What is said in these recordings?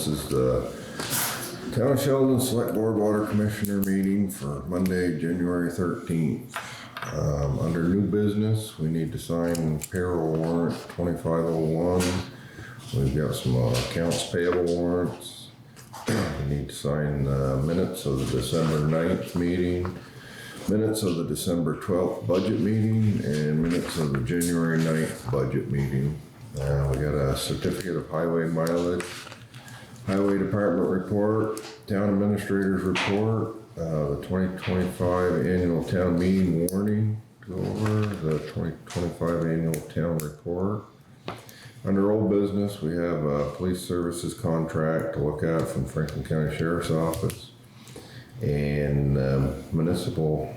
This is the Town of Sheldon Selectboard Water Commissioner meeting for Monday, January 13th. Under new business, we need to sign payroll warrant 2501. We've got some accounts payable warrants. We need to sign minutes of the December 9th meeting, minutes of the December 12th budget meeting, and minutes of the January 9th budget meeting. We got a certificate of highway mileage, highway department report, town administrator's report, the 2025 annual town meeting warning to go over, the 2025 annual town report. Under old business, we have a police services contract to look at from Franklin County Sheriff's Office, and municipal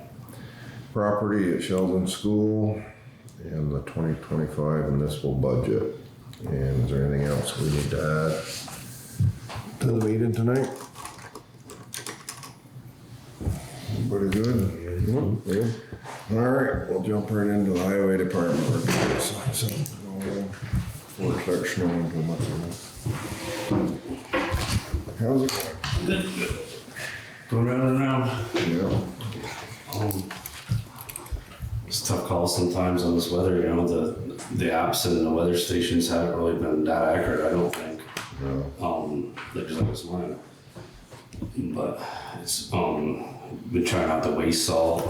property at Sheldon School, and the 2025 municipal budget. And is there anything else we need to add to the meeting tonight? Everybody good? Yeah. All right, we'll jump right into the highway department. Before it starts snowing too much. How's it going? Good. Going round and round. Yeah. It's a tough call sometimes on this weather, you know, the apps and the weather stations haven't really been that accurate, I don't think. No. They're just like this morning. But it's, been trying not to waste salt,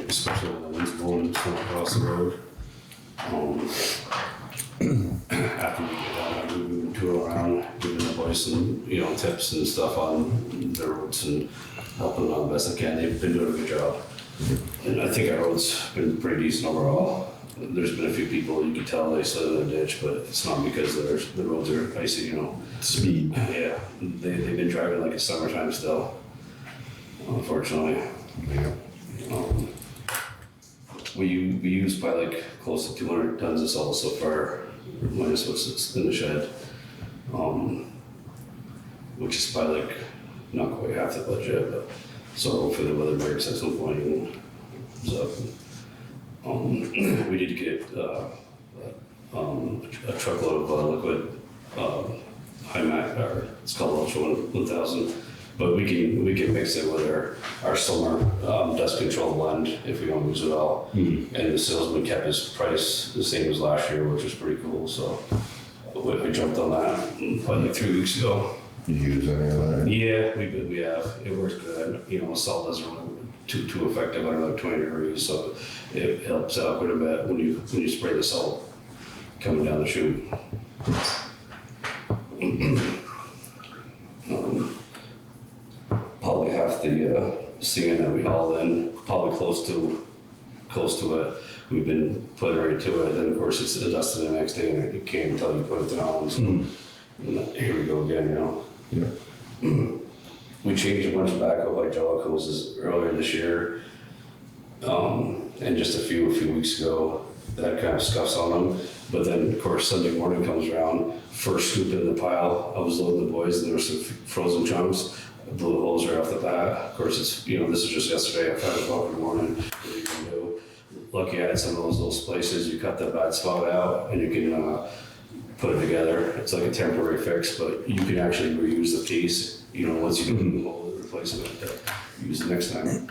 especially when the wind's blowing from across the road. After we get out, we've been touring around, giving the boys some, you know, tips and stuff on the roads and helping them out the best I can. They've been doing a good job. And I think our road's been pretty decent overall. There's been a few people, you can tell they slid in the ditch, but it's not because the roads are icy, you know. Speed. Yeah, they've been driving like it's summertime still, unfortunately. Yeah. We used by like close to 200 tons of salt so far, minus what's in the shed, which is by like not quite half the budget, but so hopefully the weather breaks at some point. And so, we did get a truckload of liquid high max, or it's called Ultra 1000. But we can mix it with our summer dust control blend if we don't use it all. Mm-hmm. And the salesman kept his price the same as last year, which was pretty cool. So I jumped on that probably like 3 weeks ago. You use any of that? Yeah, we have. It works good. You know, salt doesn't really too effective under like 20 degrees, so it helps out quite a bit when you spray the salt coming down the chute. Probably half the sand that we haul in, probably close to it. We've been putting right to it, and of course it's dusted the next day, and you can't until you put it down. So here we go again, you know. Yeah. We changed a bunch of backhoe hydraulic hoses earlier this year, and just a few weeks ago that kind of scuffs on them. But then, of course, Sunday morning comes around, first scoop in the pile. I was loading the boys, and there were some frozen chunks. I blew the hose right off the bat. Of course, it's, you know, this is just yesterday at 5 o'clock in the morning. What are you gonna do? Lucky I had some of those little places. You cut that bad spot out, and you can put it together. It's like a temporary fix, but you can actually reuse the piece. You know, once you do the whole replacement, use it next time.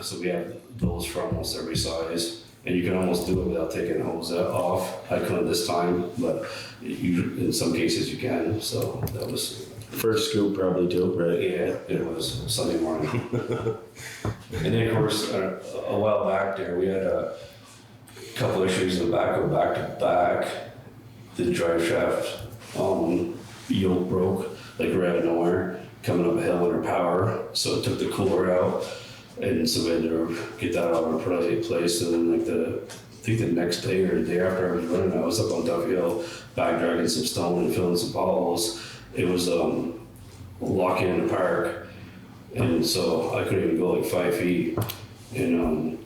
So we have those for almost every size, and you can almost do it without taking the hose off. I couldn't this time, but in some cases you can. So that was First scoop probably too, right? yeah, it was Sunday morning. And then of course, a while back there, we had a couple issues in the backhoe back to back. The drive shaft yoke broke, like right out of nowhere, coming up a hill under power. So it took the cooler out, and so we had to get that all in place. And then like I think the next day or the day after I was running, I was up on Duffy Hill, back dragging some stone and filling some potholes. It was locking in the park, and so I couldn't even go like 5 feet. And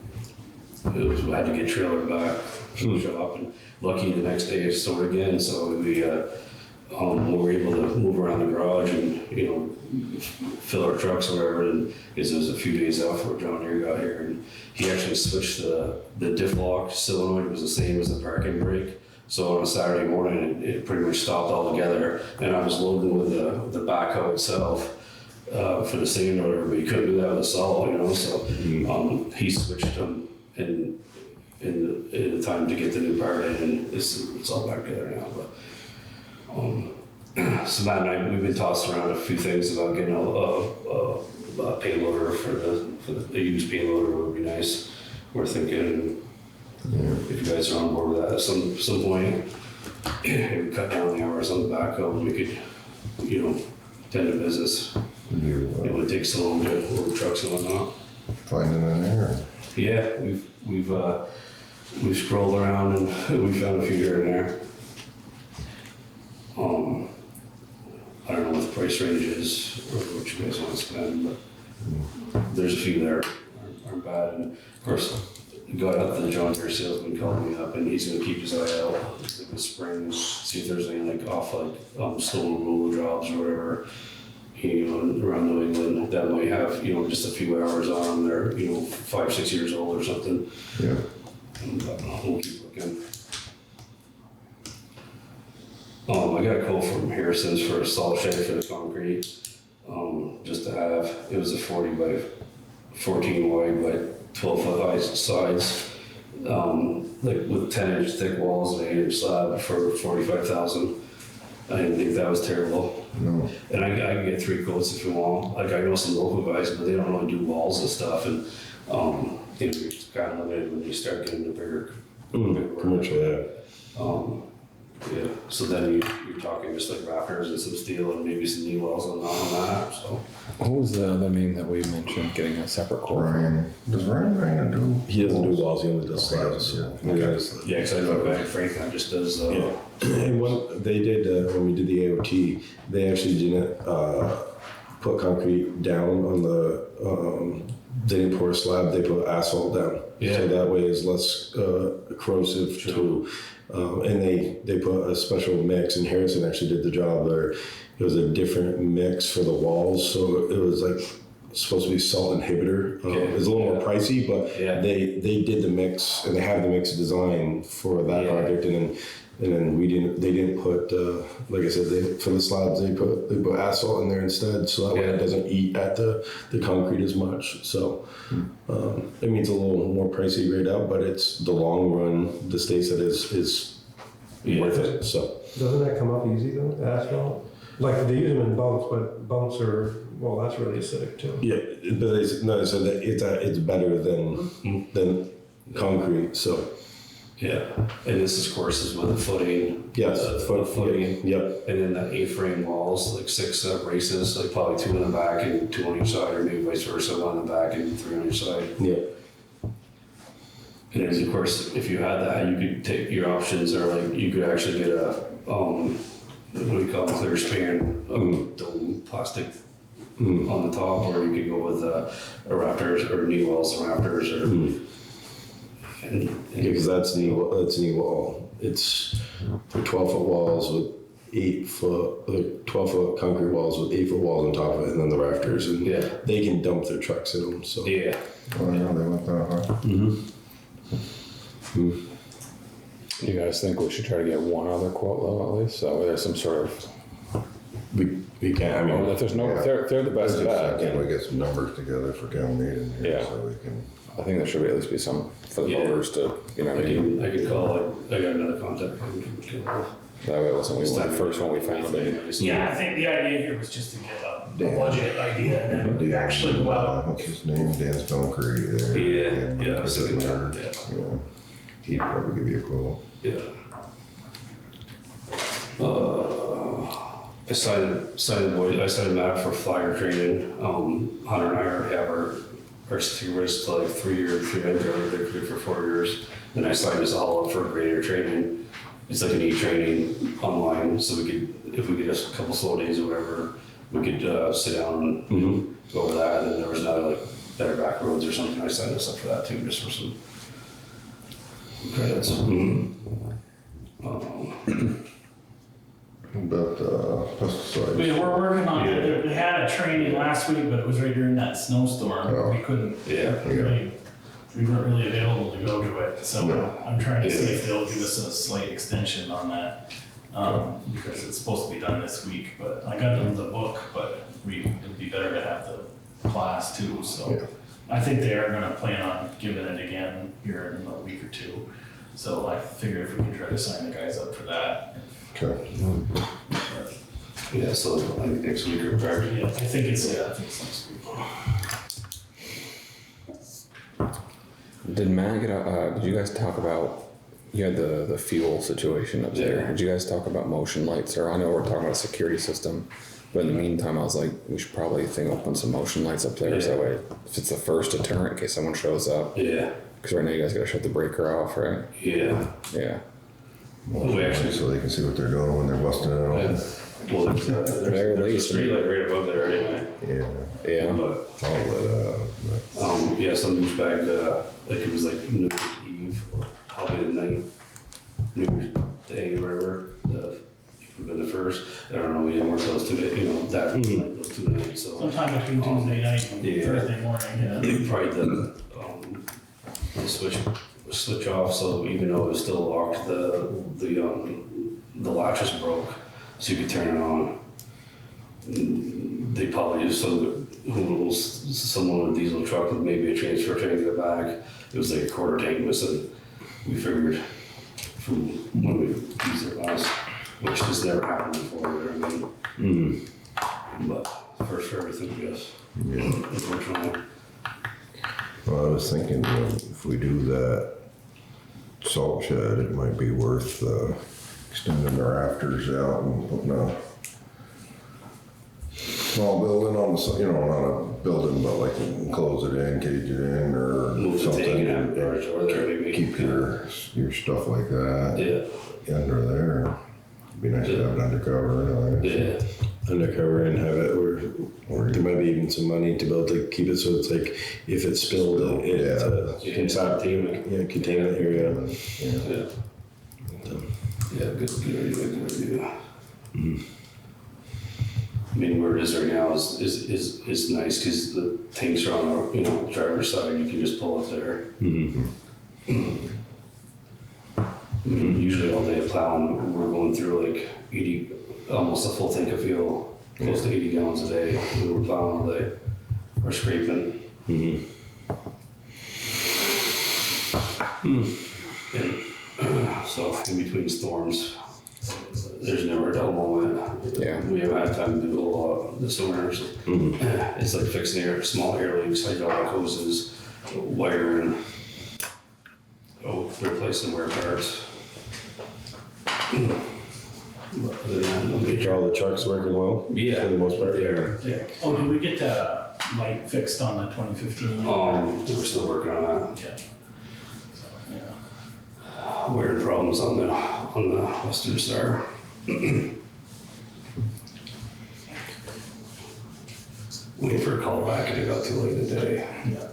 I had to get trailer back from the shop. And lucky the next day it snowed again, so we were able to move around the garage and, you know, fill our trucks or whatever. And because it was a few days after John Deere got here, and he actually switched the diff lock solenoid. It was the same as the parking brake, So on a Saturday morning, it pretty much stopped altogether, and I was loading with the backhoe itself for the sand loader, but you couldn't do that with the salt, you know. So he switched them in the time to get the new part in, and it's all back together now. But so Matt and I, we've been tossing around a few things about getting a payloader for the used payloader would be nice. We're thinking. If you guys are on board with that at some point, maybe cut down the hours on the backhoe, and we could, you know, tend to business. It would take so long to load trucks and whatnot. Finding an error. Yeah, we've scrolled around and we found a few here and there. I don't know what the price range is or what you guys want to spend, but there's a few there aren't bad. And of course, got up to the John Deere salesman called me up, and he's gonna keep his eye out like this spring, see if there's any like off snow removal jobs or whatever, you know, around New England that might have, you know, just a few hours on them. They're, you know, 5-6 years old or something. Yeah. And we'll keep looking. I got a call from Harrison's for a salt shed for the concrete, just to have. It was a 40 by 14 wide by 12-foot high sides, like with 10-inch thick walls and 8-inch slab for $45,000. I didn't think that was terrible. No. And I can get 3 quotes if you want. Like I know some local guys, but they don't really do walls and stuff. And you know, you're kind of limited when you start getting the bigger commercial, yeah. Yeah. So then you're talking just like rafters and some steel and maybe some knee wells on that. So. What was the other name that we mentioned getting a separate quote? Ryan. Does Ryan do? He doesn't do walls, he only does slabs. Yeah. Yeah, because I know a guy in Franklin just does. Yeah. And when they did, when we did the AOT, they actually didn't put concrete down on the, they didn't pour a slab, they put asphalt down. Yeah. So that way it's less corrosive to, and they put a special mix, and Harrison actually did the job there. It was a different mix for the walls, so it was like supposed to be salt inhibitor. It was a little more pricey, but they did the mix, and they have the mix design for that project, and then they didn't put like I said, for the slabs they put asphalt in there instead, so that way it doesn't eat at the concrete as much. So it means a little more pricey right out, but it's the long run. The state said is worth it. So doesn't that come up easy though, asphalt? Like they use them in bumps, but bumps are, well, that's really acidic too. yeah, but they said that it's better than concrete. So. Yeah, and this is courses with the footing. Yes, footing. Yep. And then the A-frame walls, like 6 braces, like probably 2 in the back and 2 on each side, or maybe vice versa, 1 in the back and 3 on each side. Yeah. And then of course, if you had that, you could take your options, or like you could actually get a what do you call it, clear span dome plastic on the top, or you could go with a rafters or knee wells and rafters, or. Because that's knee wall. It's 12-foot walls with 8-foot, 12-foot concrete walls with 8-foot walls on top of it, and then the rafters, and they can dump their trucks in them. So yeah. Oh, yeah, they went that high. You guys think we should try to get one other quote though, at least? So there's some sort of. we can't. I mean, Well, if there's no, if they're the best bet. Can we get some numbers together for town meeting here, Yeah. so we can. I think there should at least be some for the voters to, you know what I mean? I can call, I got another contact. That way it wasn't the first one we found. Yeah, I think the idea here was just to get a budget idea and then actually go out. What's his name? Dan Stone Creek there. Yeah, I was thinking that, Yeah. He'd probably give you a quote. Yeah. I signed Matt for flyer training. Hunter and I already have our stewards to like 3 years, 3 men they're good for 4 years. Then I signed us all up for greater training. It's like an e-training online, so we could, if we get a couple slow days or whatever, we could sit down and go over that. And then there was another like better back roads or something. I signed us up for that too, just for some credits. About pesticides. I mean, we're working on it. We had a training last week, but it was right during that snowstorm. Oh. We couldn't Yeah. really we weren't really available to go to it, so No. I'm trying to see if they'll give us a slight extension on that. Because it's supposed to be done this week, but I got them the book, but it'd be better to have the class too, so. Yeah. I think they are gonna plan on giving it again here in a week or two, so I figured if we could try to sign the guys up for that. Okay. Yeah, so like next week or prior. Yeah, I think it's next week. Did Matt get a, did you guys talk about, you had the fuel situation up there. Yeah. Did you guys talk about motion lights? Or I know we're talking about a security system, but in the meantime, I was like, we should probably think up on some motion lights up there. So that way, if it's the first deterrent in case someone shows up. Yeah, Because right now you guys gotta shut the breaker off, right? yeah. Yeah. We actually, So they can see what they're doing when they're busting it yeah. open. Well, there's Very a least. street light right above there anyway. Yeah. Yeah. But, All lit up. yeah, some douchebag, like it was like New Year's Eve or probably the night, New Year's Day or whatever, it would have been the first. I don't know, we didn't work those 2 days, you know, that night, those 2 nights, so. Sometime between Tuesday night and Yeah. Thursday morning, yeah. They probably did the switch off, so even though it was still locked, the latch was broke, so you could turn it on. They probably used someone with a diesel truck with maybe a transfer tank in the back. It was like a quarter tank missing. We figured from when we used it last, which has never happened before. I mean, but first for everything, I guess. Yeah. Unfortunately. Well, I was thinking if we do that salt shed, it might be worth extending the rafters out and putting a small building on the side, you know, not a building, but like enclose it in, cage it in, or Move the tank and have something. garage over there, maybe. Keep your stuff like that Yeah, under there. Be nice to have it undercover. yeah. Undercover and have it where there might be even some money to be able to keep it so it's like if it's spilled, it's a containment area. Yeah. Yeah, good idea. I mean, where it is right now is nice because the tanks are on the driver's side. You can just pull up there. I mean, usually all day plowing, we're going through like 80, almost a full tank of fuel, close to 80 gallons a day. We were plowing all day or scraping. And so in between storms, there's never a dull moment. Yeah. We haven't had time to do a lot this summer. So it's like fixing small air leaks, hydraulic hoses, wiring, replacing wear parts. But other than that, All the trucks working well? Yeah. For the most part? Yeah. Oh, did we get the light fixed on the 2015? we're still working on that. Yeah. So, yeah. Weird problems on the Western Star. Waiting for a call back and it got too late today. Yeah.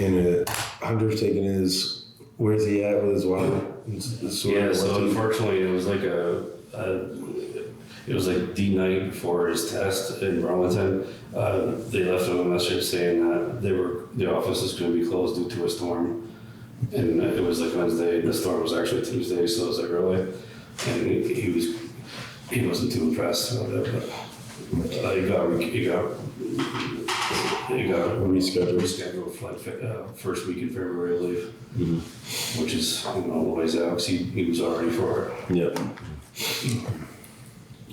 And Hunter's taking his, where's he at with his water? Yeah, so unfortunately it was like it was like the night before his test in Burlington. They left him a message saying that the office is going to be closed due to a storm. And it was like Wednesday, the storm was actually Tuesday, so it was like early. And he wasn't too impressed about it, but he got rescheduled for like first week in February, I believe, which is a ways out because he was already for it. Yep.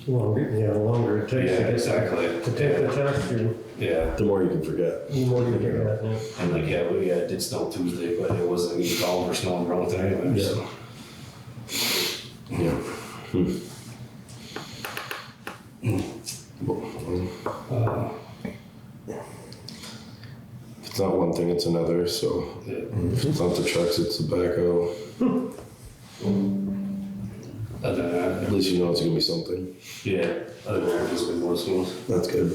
The longer it takes exactly. to take the test, Yeah. The more you can forget. the more you get that. Yeah. And like, it did snow Tuesday, but it wasn't even called for snow in Burlington anyway. Yeah. So. Yeah. If it's not one thing, it's another, so Yeah. if it's not the trucks, it's the backhoe. Other than that, At least you know it's gonna be something. yeah, other than that, it's been more smooth. That's good.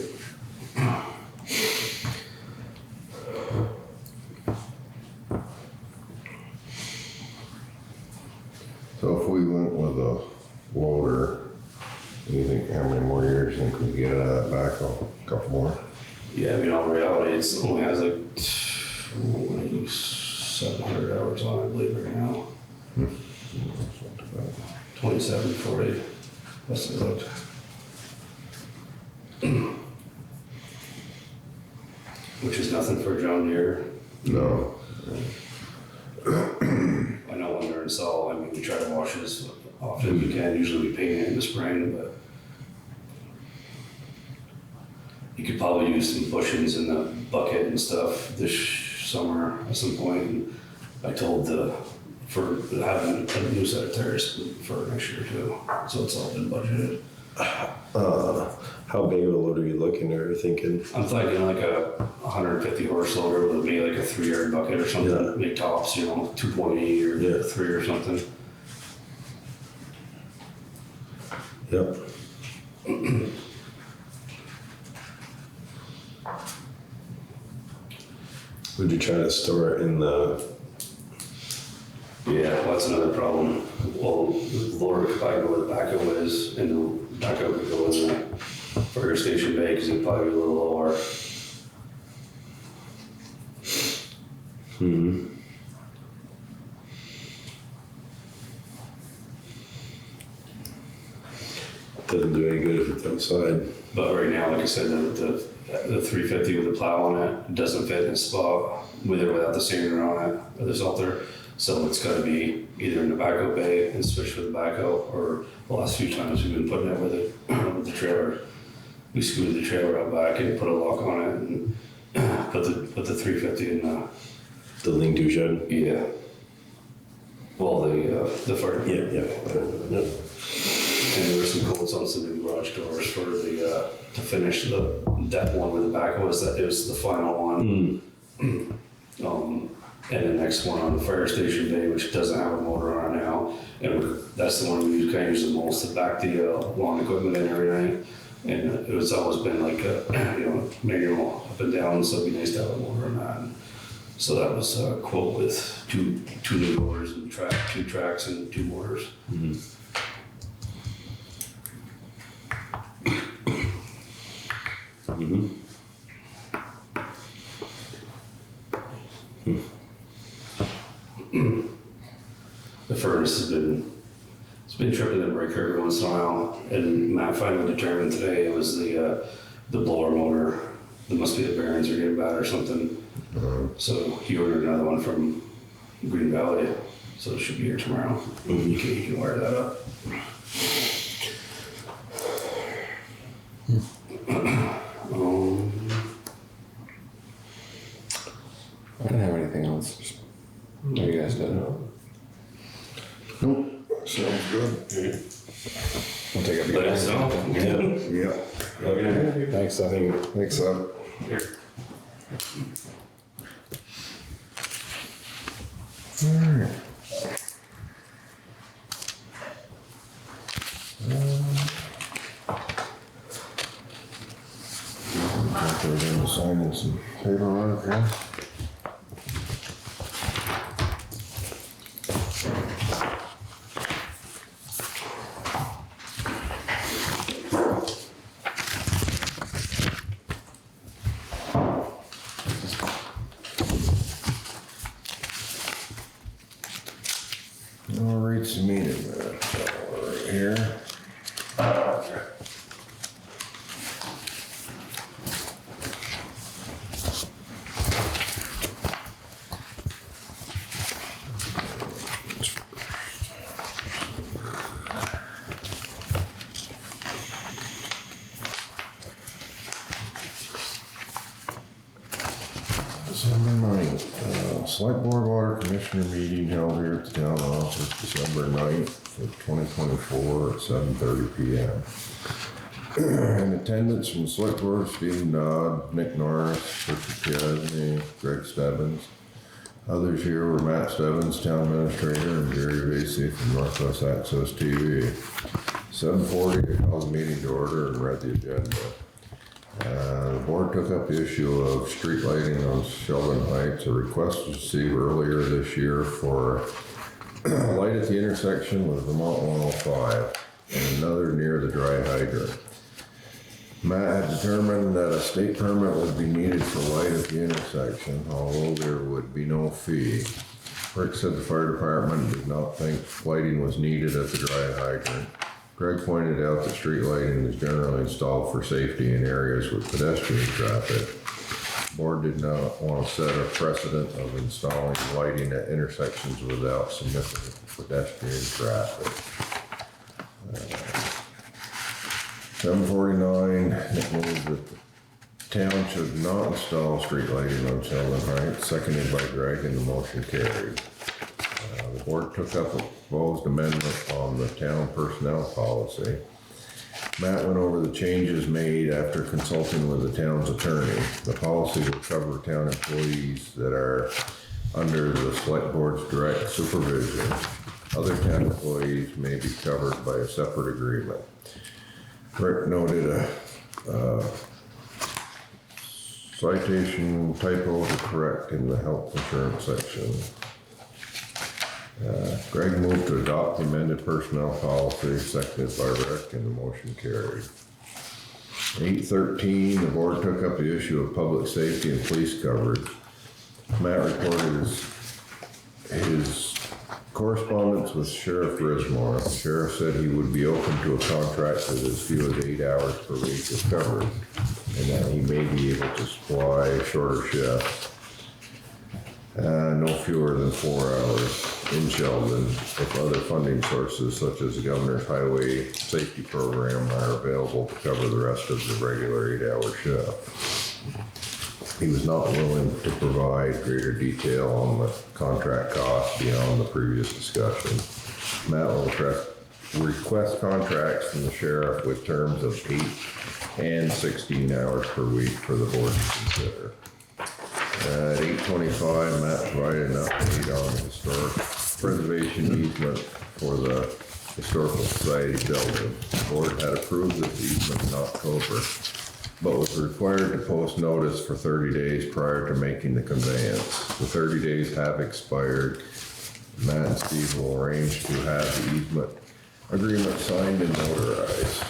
So if we went with a loader, you think how many more years you think we get out of that backhoe? A couple more? Yeah, I mean, all reality, it only has like 700 hours on, I believe, right now. 2740. Must have looked. Which is nothing for John Deere. No. I know when they're in sol, I mean, we try to wash it as often as we can. Usually we paint it in the spring, but you could probably use some bushings in the bucket and stuff this summer at some point. And I told for having a new set of tires for next year too. So it's all been budgeted. How big of a load are you looking or thinking? I'm thinking like a 150 horse loader with maybe like a 3-yard bucket or something. Yeah. Make tops, 2.8 or Yeah. 3 or something. Yep. Would you try to store it in the? Yeah, well, that's another problem. Well, the loader could probably go where the backhoe is, and the backhoe could go in the fire station bay because it'd probably be a little lower. Doesn't do any good if it's outside. But right now, like I said, the 350 with the plow on it doesn't fit in its spot with or without the sander on it or the salter. So it's got to be either in the backhoe bay and switch with the backhoe, or the last few times we've been putting it with it with the trailer. We scooted the trailer out back and put a lock on it and put the 350 in the. The lean-to shed. Yeah. Well, the fire. Yeah. And there were some quotes on some new garage doors for the to finish that one with the backhoe. It was the final one. And the next one on the fire station bay, which doesn't have a motor on it now, and that's the one we kind of use the most to back the lawn equipment and everything. And it was always been like a manual up and down, so it'd be nice to have a motor on that. And so that was a quote with two new motors and 2 tracks and 2 motors. The furnace has been tripping the breaker every once in a while, and Matt finally determined today it was the blower motor. It must be the bearings are getting bad or something. So he ordered another one from Green Valley, so it should be here tomorrow. You can wire that up. I didn't have anything else. No, you guys did. Nope. Sounds good. We'll take it. Let us know. Yeah. Thanks, I think. Thanks, Seb. Here. Alright. We're gonna sign in some paperwork, yeah? I'll read some meeting minutes right here. December 9th, Select Board Water Commissioner meeting held here at the town office December 9th of 2024 at 7:30 p.m. In attendance from Select Board, Stephen Dodd, Nick Norris, Richard Piasny, Greg Stebbins. Others here were Matt Stebbins, Town Administrator, and Jerry Vasey from Northwest Access TV. 7:40, I called the meeting to order and read the agenda. The board took up the issue of street lighting on Sheldon Heights. A request was received earlier this year for a light at the intersection with Vermont 105 and another near the dry hydrant. Matt had determined that a state permit would be needed for light at the intersection, although there would be no fee. Rick said the fire department did not think lighting was needed at the dry hydrant. Greg pointed out that street lighting is generally installed for safety in areas with pedestrian traffic. The board did not want to set a precedent of installing lighting at intersections without significant pedestrian traffic. 749, Nick moved that the town should not install street lighting on Sheldon Heights, seconded by Greg, and the motion carried. The board took up a proposed amendment on the town personnel policy. Matt went over the changes made after consulting with the town's attorney. The policy will cover town employees that are under the select board's direct supervision. Other town employees may be covered by a separate agreement. Rick noted a citation typo to correct in the health insurance section. Greg moved to adopt the amended personnel policy, seconded by Rick, and the motion carried. 813, the board took up the issue of public safety and police coverage. Matt reported his correspondence with Sheriff Rismore. The sheriff said he would be open to a contract with as few as 8 hours per week of coverage, and that he may be able to supply shorter shifts. No fewer than 4 hours in Sheldon if other funding sources such as the Governor's Highway Safety Program are available to cover the rest of the regular 8-hour shift. He was not willing to provide greater detail on the contract costs beyond the previous discussion. Matt will request contracts from the sheriff with terms of 8 and 16 hours per week for the board to consider. At 8:25, Matt provided an update on the historic preservation easement for the Historical Society Sheldon. The board had approved this easement in October, but was required to post notice for 30 days prior to making the conveyance. The 30 days have expired. Matt and Steve will arrange to have the easement agreement signed and notarized.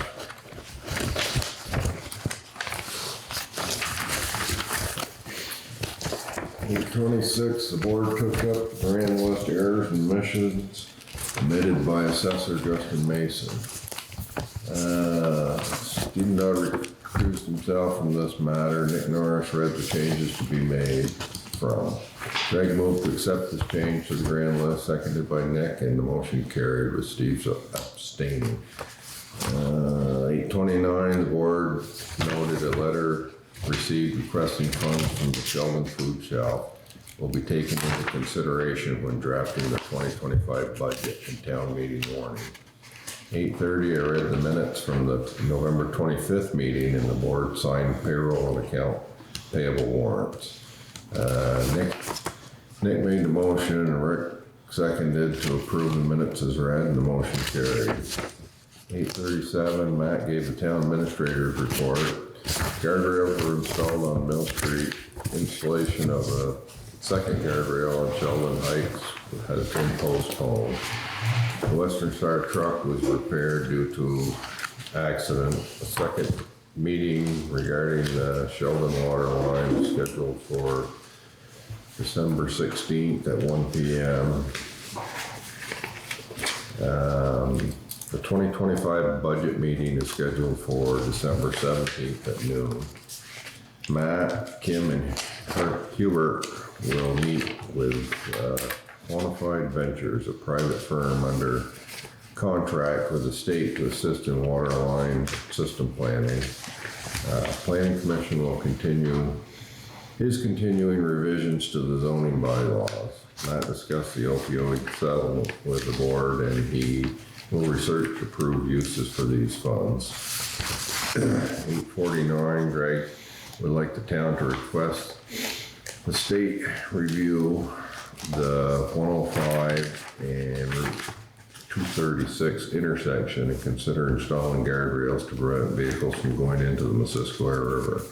8:26, the board took up grand list errors and omissions admitted by Assessor Justin Mason. Stephen Dodd recused himself from this matter. Nick Norris read the changes to be made from. Greg moved to accept this change to the grand list, seconded by Nick, and the motion carried with Steve abstaining. 8:29, the board noted a letter received requesting funds from the Sheldon food shelf will be taken into consideration when drafting the 2025 budget and town meeting warning. 8:30, I read the minutes from the November 25th meeting, and the board signed payroll and account payable warrants. Nick made the motion and Rick seconded to approve the minutes as read, and the motion carried. 8:37, Matt gave the town administrator's report. Guardrails were installed on Mill Street. Installation of a second guardrail on Sheldon Heights has been postponed. The Western Star truck was repaired due to accident. A second meeting regarding the Sheldon water line is scheduled for December 16th at 1 p.m. The 2025 budget meeting is scheduled for December 17th at noon. Matt, Kim, and Hubert will meet with Quantified Ventures, a private firm under contract with the state to assist in water line system planning. Planning Commission will is continuing revisions to the zoning bylaws. Matt discussed the opioid settlement with the board, and he will research approved uses for these funds. 8:49, Greg would like the town to request the state review the 105 and Route 236 intersection and consider installing guardrails to prevent vehicles from going into the Missisquoi River.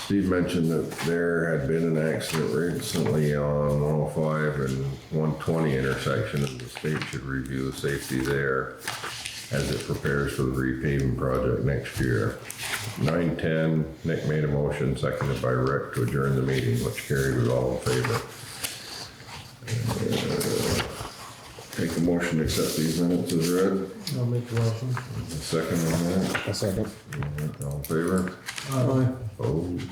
Steve mentioned that there had been an accident recently on 105 and 120 intersection, and the state should review the safety there. as it prepares for the repaving project next year. 9:10, Nick made a motion, seconded by Rick, to adjourn the meeting, which carried with all in favor. Take a motion to accept these minutes as read. I'll make the motion. A second on that. A second. All in favor? Aye. Opposed?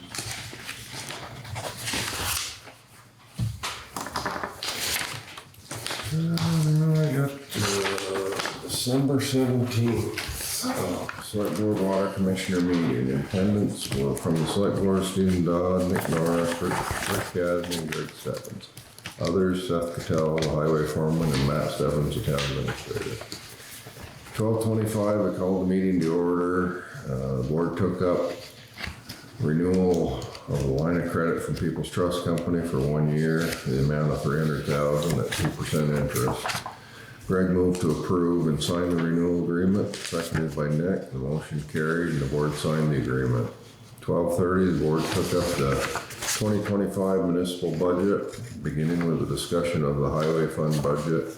I got December 17th, Select Board Water Commissioner meeting. In attendance were from the Select Board, Stephen Dodd, Nick Norris, Rick Gasney, and Greg Stebbins. Others, Seth Cattell, the Highway Foreman, and Matt Stebbins, the Town Administrator. 12:25, I called the meeting to order. The board took up renewal of a line of credit from People's Trust Company for 1 year, the amount of $300,000 at 2% interest. Greg moved to approve and sign the renewal agreement, seconded by Nick. The motion carried and the board signed the agreement. 12:30, the board took up the 2025 municipal budget, beginning with a discussion of the highway fund budget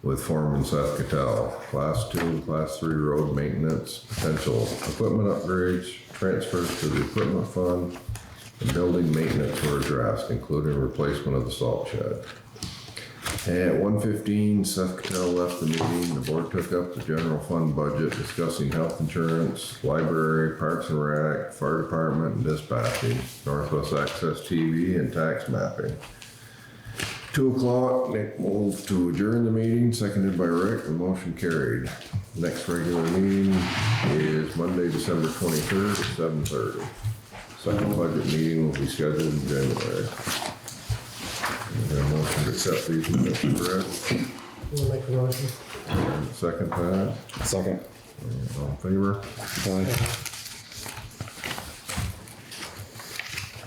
with Foreman Seth Cattell. Class 2, Class 3 road maintenance, potential equipment upgrades, transfers to the equipment fund, and building maintenance were addressed, including replacement of the salt shed. At 1:15, Seth Cattell left the meeting. The board took up the general fund budget, discussing health insurance, library, parks and rec, fire department, and dispatching, Northwest Access TV, and tax mapping. 2 o'clock, Nick moved to adjourn the meeting, seconded by Rick, and motion carried. Next regular meeting is Monday, December 23rd at 7:30. Second budget meeting will be scheduled in January. Is there a motion to accept these minutes as read? I'll make the motion. Second, Pat? Second. All in favor? Aye.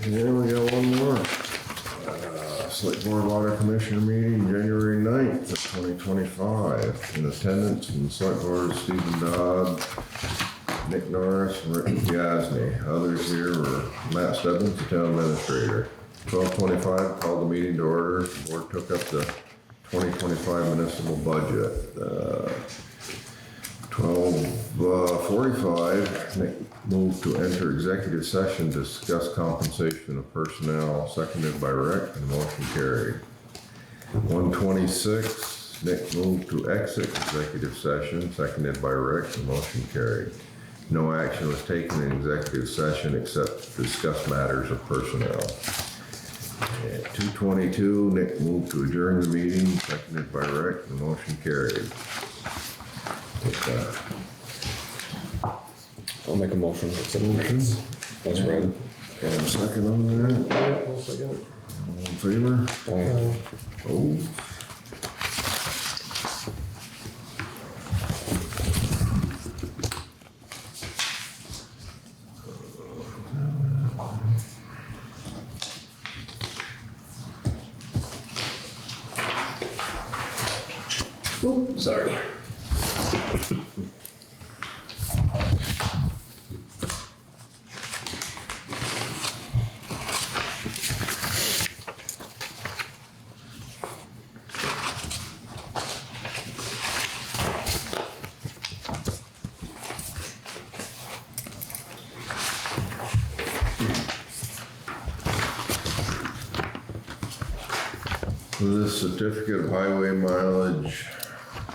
Yeah, we got one more. Select Board Water Commissioner meeting, January 9th of 2025. In attendance from the Select Board, Stephen Dodd, Nick Norris, and Rick Gasney. Others here were Matt Stebbins, the Town Administrator. 12:25, called the meeting to order. The board took up the 2025 municipal budget. 12:45, Nick moved to enter executive session to discuss compensation of personnel, seconded by Rick, and motion carried. 1:26, Nick moved to exit executive session, seconded by Rick, and motion carried. No action was taken in executive session except to discuss matters of personnel. At 2:22, Nick moved to adjourn the meeting, seconded by Rick, and motion carried. I'll make a motion to accept the minutes. That's read. And a second on that, Yeah, I'll second. all in favor? Aye. Oh. Sorry. This certificate of highway mileage,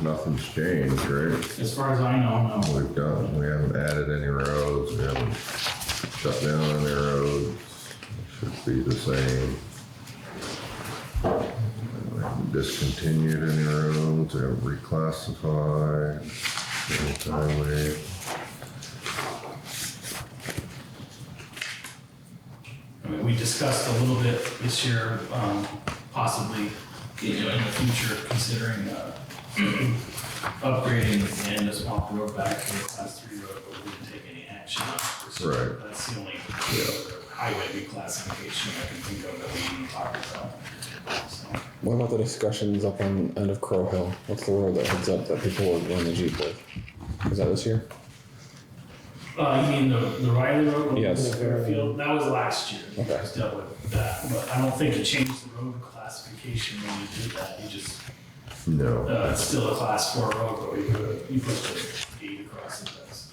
nothing's changed, right? As far as I know, no. We haven't added any roads, we haven't shut down any roads, should be the same. We haven't discontinued any roads, we haven't reclassified any highway. I mean, we discussed a little bit this year, possibly, in the future, considering upgrading the Swamp Road back to a Class 3 road, but we didn't take any action on it. So Right. that's the only highway reclassification I can think of that we even talked about. So, What about the discussions up on end of Crow Hill? What's the road that heads up that people were running the Jeep with? Is that this year? you mean the Riley Road? Yes. The Fairfield? That was last year. We Okay. dealt with that, but I don't think you changed the road classification when you did that. You just No. It's still a class 4 road, but you put the gate across it, that's.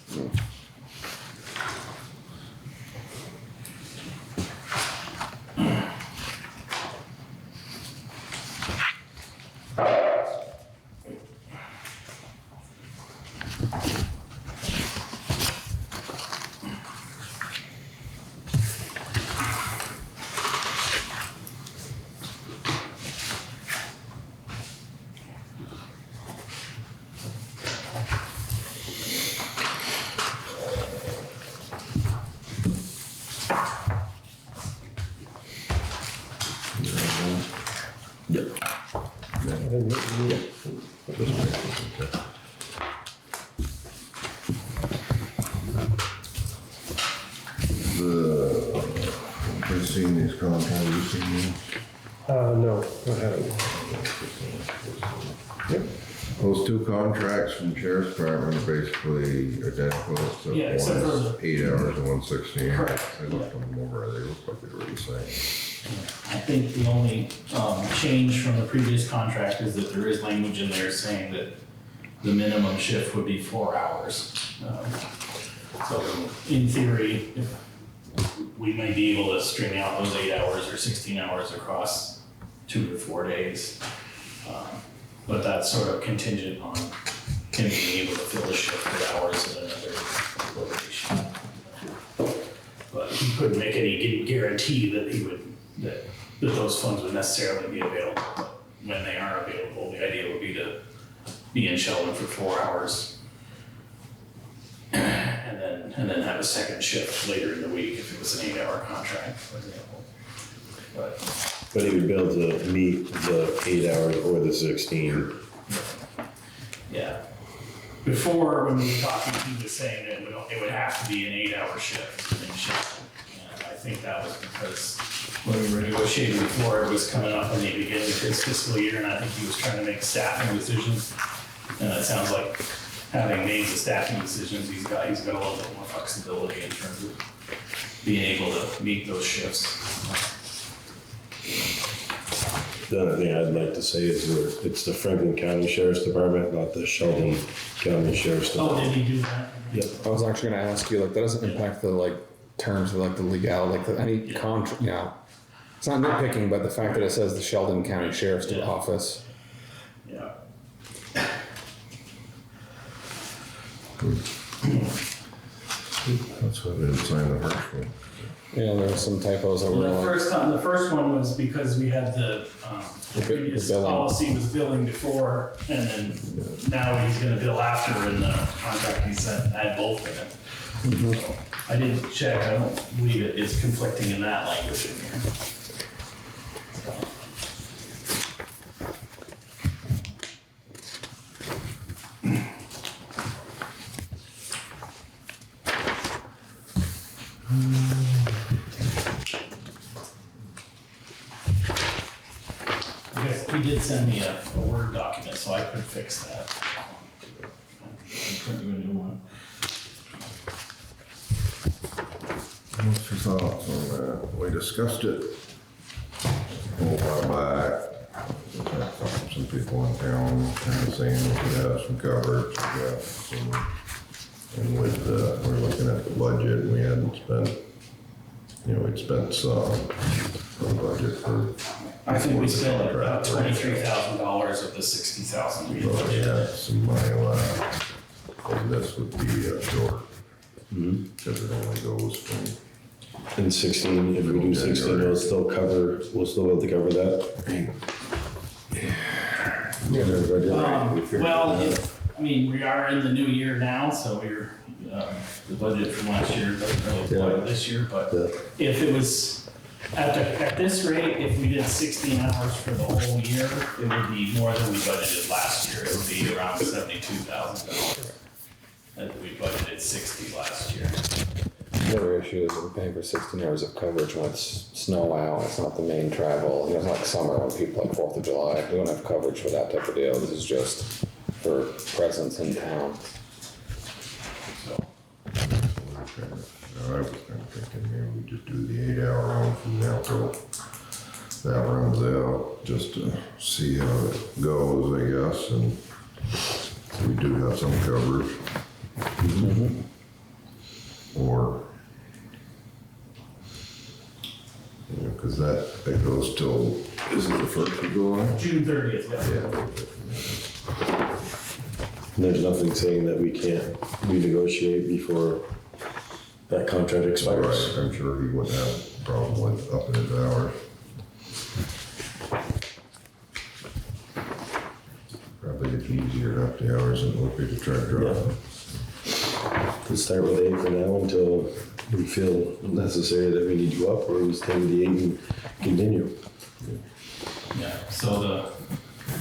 I've seen these contracts, you seen these? No, I haven't. Yep. Those two contracts from Sheriff's Department are basically identical, Yeah, except except one for is 8 hours and 116. Correct. I looked them over, they look like they were the same. I think the only change from the previous contract is that there is language in there saying that the minimum shift would be 4 hours. So in theory, we may be able to string out those 8 hours or 16 hours across 2 to 4 days. But that's sort of contingent on him being able to fill the shift with hours at another location. But he couldn't make any guarantee that he would, that those funds would necessarily be available. But when they are available, the idea would be to be in Sheldon for 4 hours. And then have a second shift later in the week if it was an 8-hour contract, for example. But he would be able to meet the 8 hours or the 16. Yeah. Before, when we were talking, he was saying that it would have to be an 8-hour shift in Sheldon. And I think that was because when we were negotiating before, it was coming up on the beginning of his fiscal year, and I think he was trying to make staffing decisions. And it sounds like having made the staffing decisions, he's got a little bit more flexibility in terms of being able to meet those shifts. The other thing I'd like to say is that it's the Franklin County Sheriff's Department, not the Sheldon County Sheriff's Oh, Department. did he do that? Yep. I was actually gonna ask you, like, that doesn't impact the, like, terms of, like, the legality, like, any contract, yeah. It's not nitpicking, but the fact that it says the Sheldon County Sheriff's Yeah. Office. Yeah. That's why they didn't sign the first one. Yeah, there were some typos that were The like, first time, the first one was because we had the previous billing. policy was billing before, and then now he's gonna bill after, and the contract he sent had both in it. So, I didn't check, I don't believe it is conflicting in that language in here. So, Yes, he did send me a Word document, so I could fix that. And print you a new one. What's your thoughts on that? We discussed it a while back. Some people in town kind of saying we could have some coverage, we got some, and with, we're looking at the budget, and we hadn't spent, we'd spent some for the budget for. I think we spent about Contract. $23,000 of the $60,000 we So, yeah, budgeted. some money left, and this would be short, because it only goes from. And 16, if we do 16, we'll still be able to cover that. Well, we are in the new year now, so the budget from last year doesn't really apply to this year, but Yeah. if it was, at this rate, if we did 16 hours for the whole year, it would be more than we budgeted last year. It would be around $72,000. And we budgeted 60 last year. the other issue is we're paying for 16 hours of coverage when it's snow out, it's not the main travel, it's not like summer when people like 4th of July, we don't have coverage for that type of deal, this is just for presence in town. So, I was kind of thinking maybe we just do the 8-hour one from now till that runs out, just to see how it goes, I guess, and so we do have some coverage. Or, you know, cause that goes till, is it the 1st of July? June 30th, Yeah. And there's nothing saying that we can't renegotiate before that contract expires. Right, I'm sure he wouldn't have a problem with upping his hours. Probably it's easier to up the hours than it would be to try to drop them. Let's start with 8 for now until we feel necessary that we need you up, or we stay with the 8 and continue. Yeah, so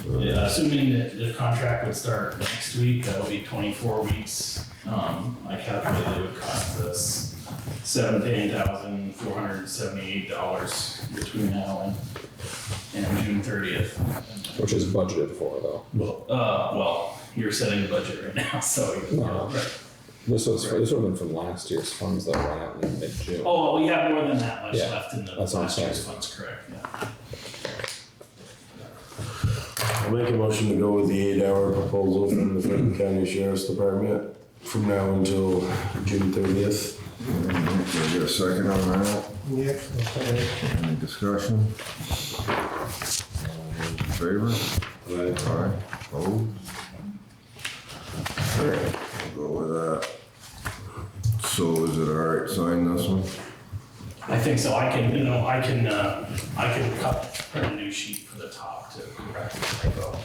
assuming that the contract would start next week, that'll be 24 weeks. I calculated it would cost us $17,478 between now and June 30th. Which is budgeted for though. Well, you're setting the budget right now, so you're right. This would have been from last year's funds that ran out in mid-June. Oh, well, we have more than that much Yeah, left in the that's what I'm last year's saying. funds, correct, yeah. I'll make a motion to go with the 8-hour proposal from the Franklin County Sheriff's Department from now until June 30th. Can I get a second on that? Yeah, okay. Any discussion? All those in favor? Aye. Opposed? Alright, we'll go with that. So is it alright to sign this one? I think so. I can print a new sheet for the top to correct the typo.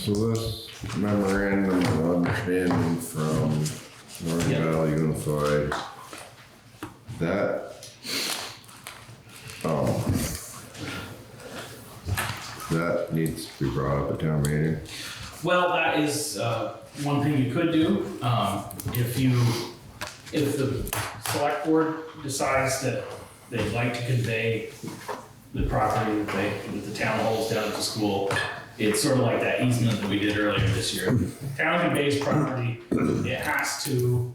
So this memorandum of understanding from Northern Yeah. Valley Unified, that, that needs to be brought up at town meeting. Well, that is one thing you could do. If the select board decides that they'd like to convey the property that the town holds down at the school, it's sort of like that easement that we did earlier this year. Town conveys property, it has to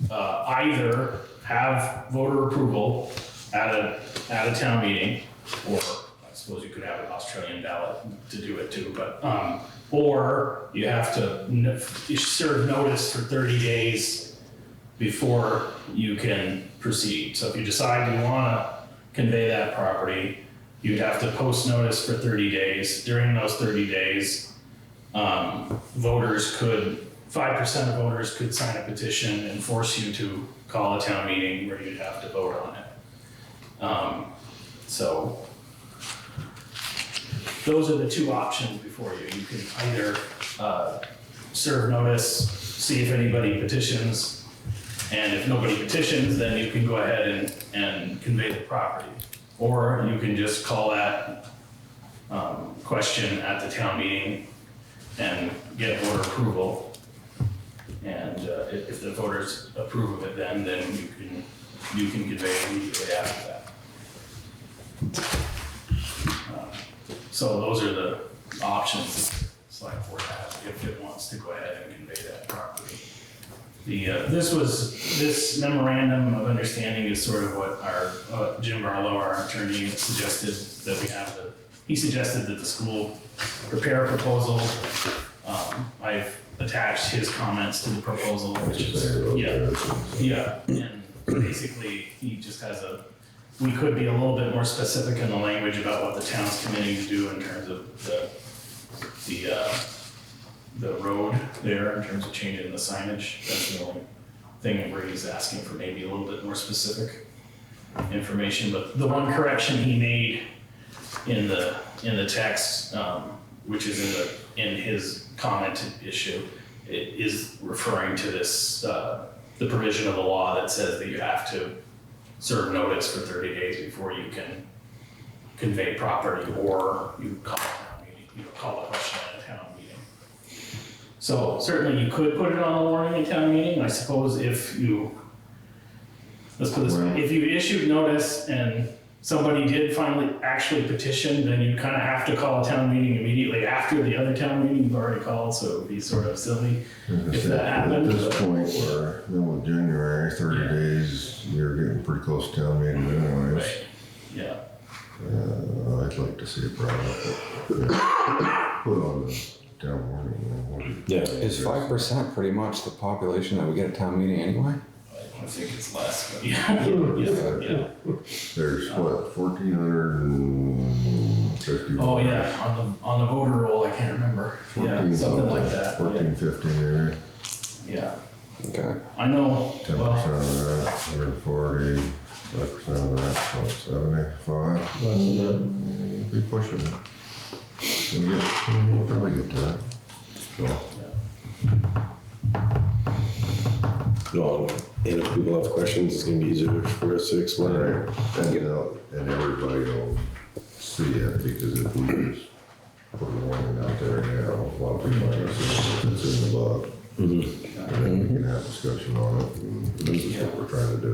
either have voter approval at a town meeting, or I suppose you could have an Australian ballot to do it too, but or you have to serve notice for 30 days before you can proceed. So if you decide you want to convey that property, you'd have to post notice for 30 days. During those 30 days, 5% of voters could sign a petition and force you to call a town meeting where you'd have to vote on it. So those are the two options before you. You can either serve notice, see if anybody petitions, and if nobody petitions, then you can go ahead and convey the property. Or you can just call that question at the town meeting and get voter approval. And if the voters approve of it, then you can convey it immediately after that. So those are the options the select board has if it wants to go ahead and convey that property. This memorandum of understanding is sort of what our Jim Barlow, our attorney, suggested that we have. He suggested that the school prepare a proposal. I've attached his comments to the proposal, which is yeah, and basically he just has we could be a little bit more specific in the language about what the town's committing to do in terms of the road there, in terms of changing the signage. That's the only thing where he's asking for maybe a little bit more specific information. But the one correction he made in the text, which is in his comment issue, it is referring to this the provision of the law that says that you have to serve notice for 30 days before you can convey property, or you call a town meeting, call a question at a town meeting. So certainly you could put it on a warning at town meeting, I suppose if you, let's put this way, if you issued notice and somebody did finally actually petition, then you kind of have to call a town meeting immediately after the other town meeting you've already called, so it would be sort of silly if that happened. At this but- point, we're middle of January, 30 Yeah. days, you're getting pretty close to town meeting anyways. Right, yeah. I'd like to see it brought up, but put on the town warning. Yeah. Is 5% pretty much the population that we get at town meeting anyway? I think it's less, but yeah. There's what, 1,450? Oh, yeah, on the voter roll, I can't remember. Yeah, something like that. 14, 15 area, Yeah, Okay. I know, 10% well, of that, 140, 5% of that, so 75. We'll be pushing it. We'll probably get to that. So, Well, and if people have questions, it's gonna be easier for us to explain. right, and you know, and everybody will see it, because if we just put a warning out there now, a lot of people are gonna see it's in the bug. And then we can have discussion on it, and this is what we're trying to do,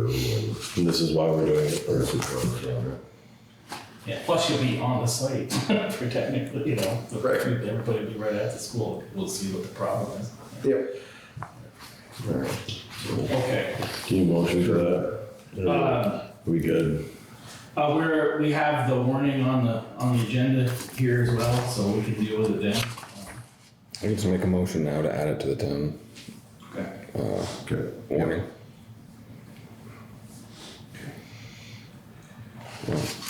And this is why we're doing it. and this is what we're doing it. yeah, plus you'll be on the site for technically, everybody will be right at the school, we'll see what the problem is. Yep. Right. Okay, Can you motion for that? We good? we have the warning on the agenda here as well, so we can deal with it then. I can just make a motion now to add it to the town Okay. Okay. warning.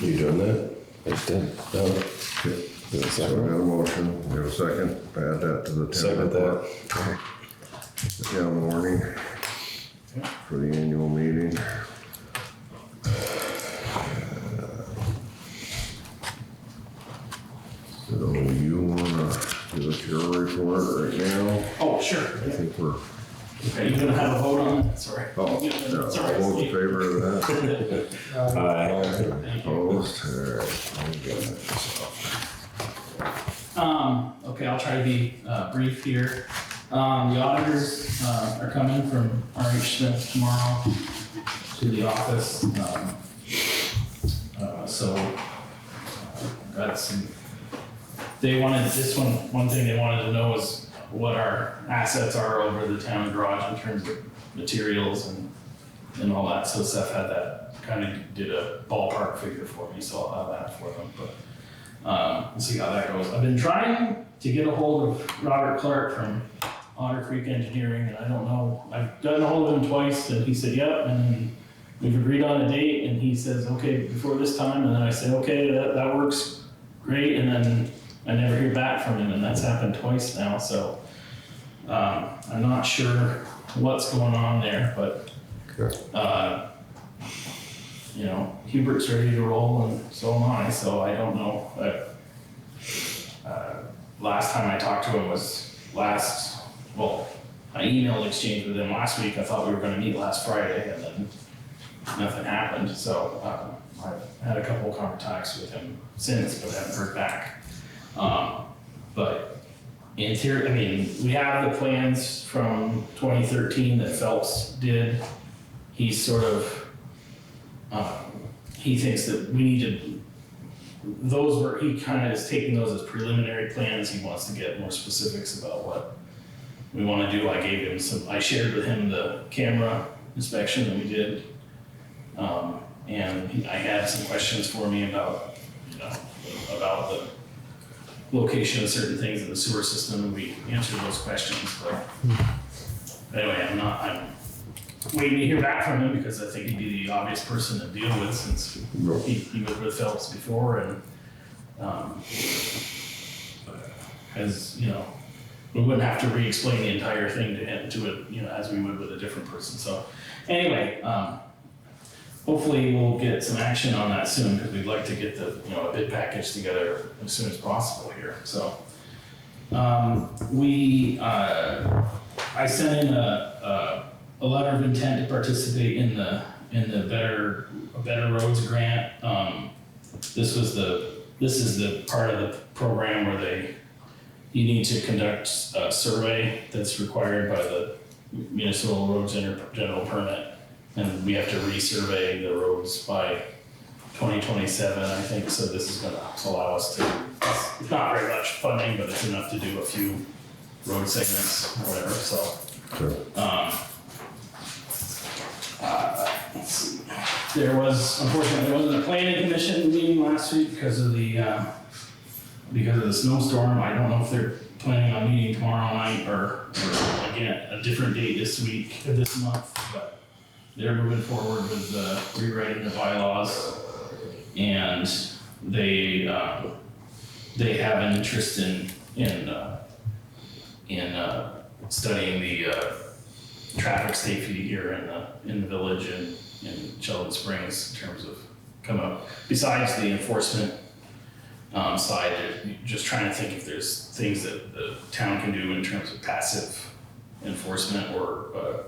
You doing that? I just did. No? Okay. Is it So we got a motion, we have a second, add that to the town Second report. that. Town warning for the annual meeting. So you wanna give us your report right now? Oh, sure. I think we're, Are you gonna have a vote on it? Sorry. oh, no, Sorry. all in favor of that? Aye. Thank you. Opposed? All right. Okay, I'll try to be brief here. The auditors are coming from RH Smith tomorrow to the office. Got some, they wanted, one thing they wanted to know is what our assets are over the town garage in terms of materials and all that. So Seth had that, kind of did a ballpark figure for me, so I'll have that for them. But we'll see how that goes. I've been trying to get a hold of Robert Clark from Otter Creek Engineering, and I don't know, I've gotten a hold of him twice, and he said, yep, and then we've agreed on a date, and he says, okay, before this time, and then I said, okay, that works great, and then I never hear back from him, and that's happened twice now, so I'm not sure what's going on there, but Okay. Hubert's ready to roll, and so am I, so I don't know. Last time I talked to him was I emailed exchange with him last week. I thought we were gonna meet last Friday, and then nothing happened, so I've had a couple of contacts with him since, but haven't heard back. But in theory, we have the plans from 2013 that Phelps did. He's sort of, he thinks that we need to, he kind of is taking those as preliminary plans. He wants to get more specifics about what we want to do. I shared with him the camera inspection that we did. And I had some questions for me about the location of certain things in the sewer system, and we answered those questions, but anyway, I'm waiting to hear back from him, because I think he'd be the obvious person to deal with, since he was with Phelps before, and we wouldn't have to re-explain the entire thing to him, as we would with a different person. So anyway, hopefully we'll get some action on that soon, because we'd like to get a bid package together as soon as possible here. So I sent in a letter of intent to participate in the Better Roads grant. this is the part of the program where you need to conduct a survey that's required by the municipal roads general permit. And we have to resurvey the roads by 2027, I think, so this is gonna allow us to, it's not very much funding, but it's enough to do a few road segments, or whatever, so. Sure. Let's see. Unfortunately, there wasn't a planning commission meeting last week because of the snowstorm. I don't know if they're planning on meeting tomorrow night or again, a different date this month, but they're moving forward with rewriting the bylaws, and they have an interest in studying the traffic safety here in the village and in Sheldon Springs in terms of come up. Besides the enforcement side, just trying to think if there's things that the town can do in terms of passive enforcement or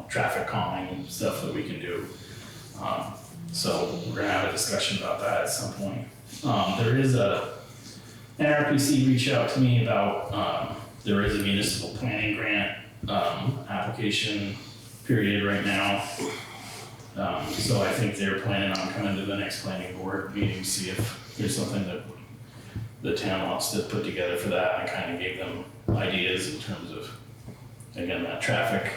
traffic calming stuff that we can do. So we're gonna have a discussion about that at some point. There is NRPC reached out to me about there is a municipal planning grant application period right now. So I think they're planning on coming to the next planning board meeting to see if there's something that the town wants to put together for that. I kind of gave them ideas in terms of, again, that traffic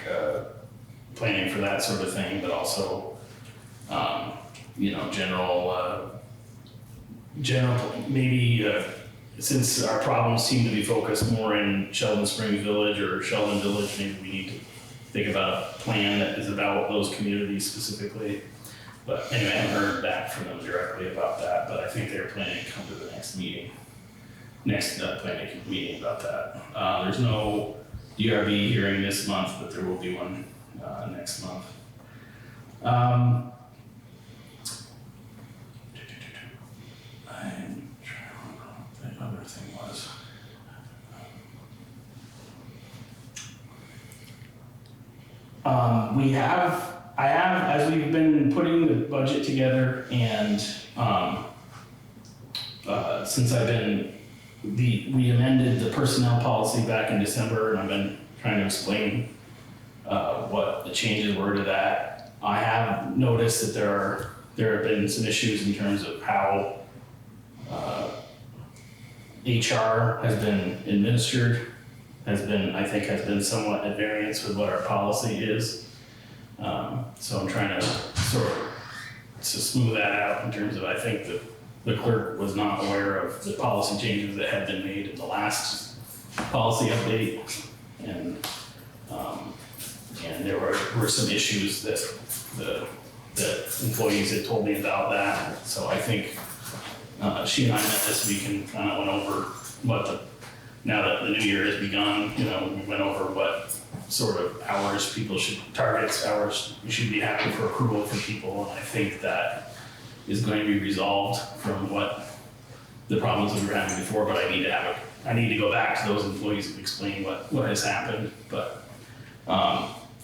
planning for that sort of thing, but also, general, maybe since our problems seem to be focused more in Sheldon Springs Village or Sheldon Village, maybe we need to think about a plan that is about those communities specifically. But anyway, I haven't heard back from them directly about that, but I think they're planning to come to the next planning meeting about that. There's no DRB hearing this month, but there will be one next month. I'm trying to remember what the other thing was. I have, as we've been putting the budget together and since we amended the personnel policy back in December, and I've been trying to explain what the changes were to that. I have noticed that there have been some issues in terms of how HR has been administered, I think has been somewhat at variance with what our policy is. So I'm trying to sort of smooth that out in terms of, I think that the clerk was not aware of the policy changes that had been made in the last policy update. And there were some issues that the employees had told me about that. So I think she and I met this week and kind of went over now that the new year has begun, we went over what sort of hours we should be having for accrual for people. And I think that is going to be resolved from what the problems we were having before, but I need to go back to those employees and explain what has happened. But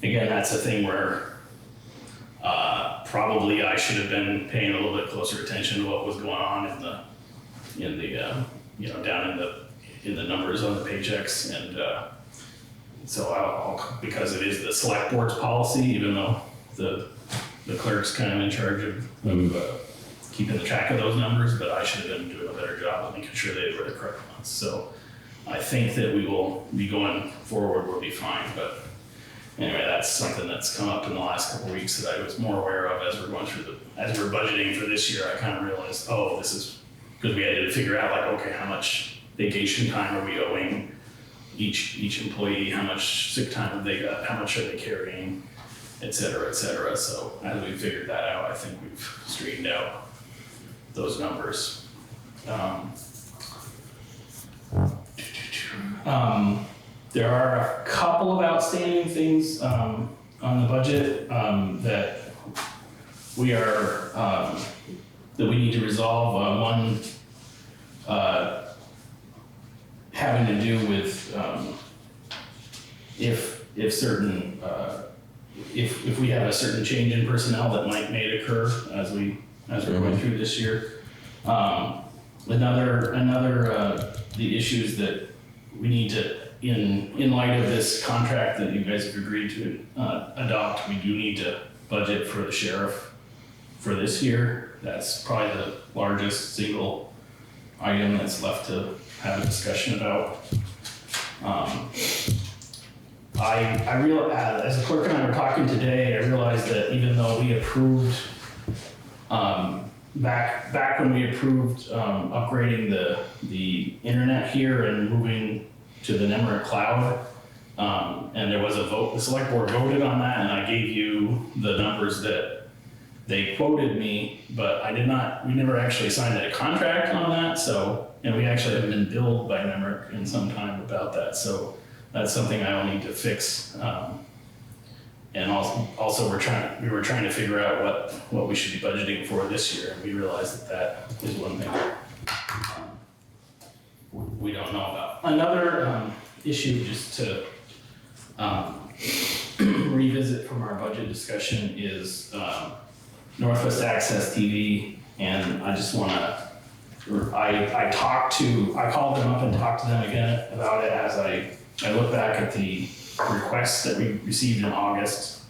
again, that's a thing where probably I should have been paying a little bit closer attention to what was going on down in the numbers on the paychecks. And so I'll, because it is the select board's policy, even though the clerk's kind of in charge of keeping the track of those numbers, but I should have been doing a better job of making sure they were the correct ones. So I think that we will be going forward, we'll be fine. But anyway, that's something that's come up in the last couple of weeks that I was more aware of as we're going through as we're budgeting for this year. I kind of realized, this is because we had to figure out, like, okay, how much vacation time are we owing each employee, how much sick time have they got, how much are they carrying, et cetera, et cetera. So as we figured that out, I think we've straightened out those numbers. There are a couple of outstanding things on the budget that we need to resolve. One having to do with if we have a certain change in personnel that may occur as we're going through this year. The issues that we need to, in light of this contract that you guys have agreed to adopt, we do need to budget for the sheriff for this year. That's probably the largest single item that's left to have a discussion about. I realized, as the clerk and I were talking today, I realized that even though we approved, back when we approved upgrading the internet here and moving to the Nemrick cloud, and there was a vote, the select board voted on that, and I gave you the numbers that they quoted me, but we never actually signed a contract on that, so, and we actually haven't been billed by Nemrick in some time about that, so that's something I will need to fix. And also we were trying to figure out what we should be budgeting for this year, and we realized that is one thing we don't know about. Another issue just to revisit from our budget discussion is Northwest Access TV, and I just wanna, I called them up and talked to them again about it as I look back at the requests that we received in August.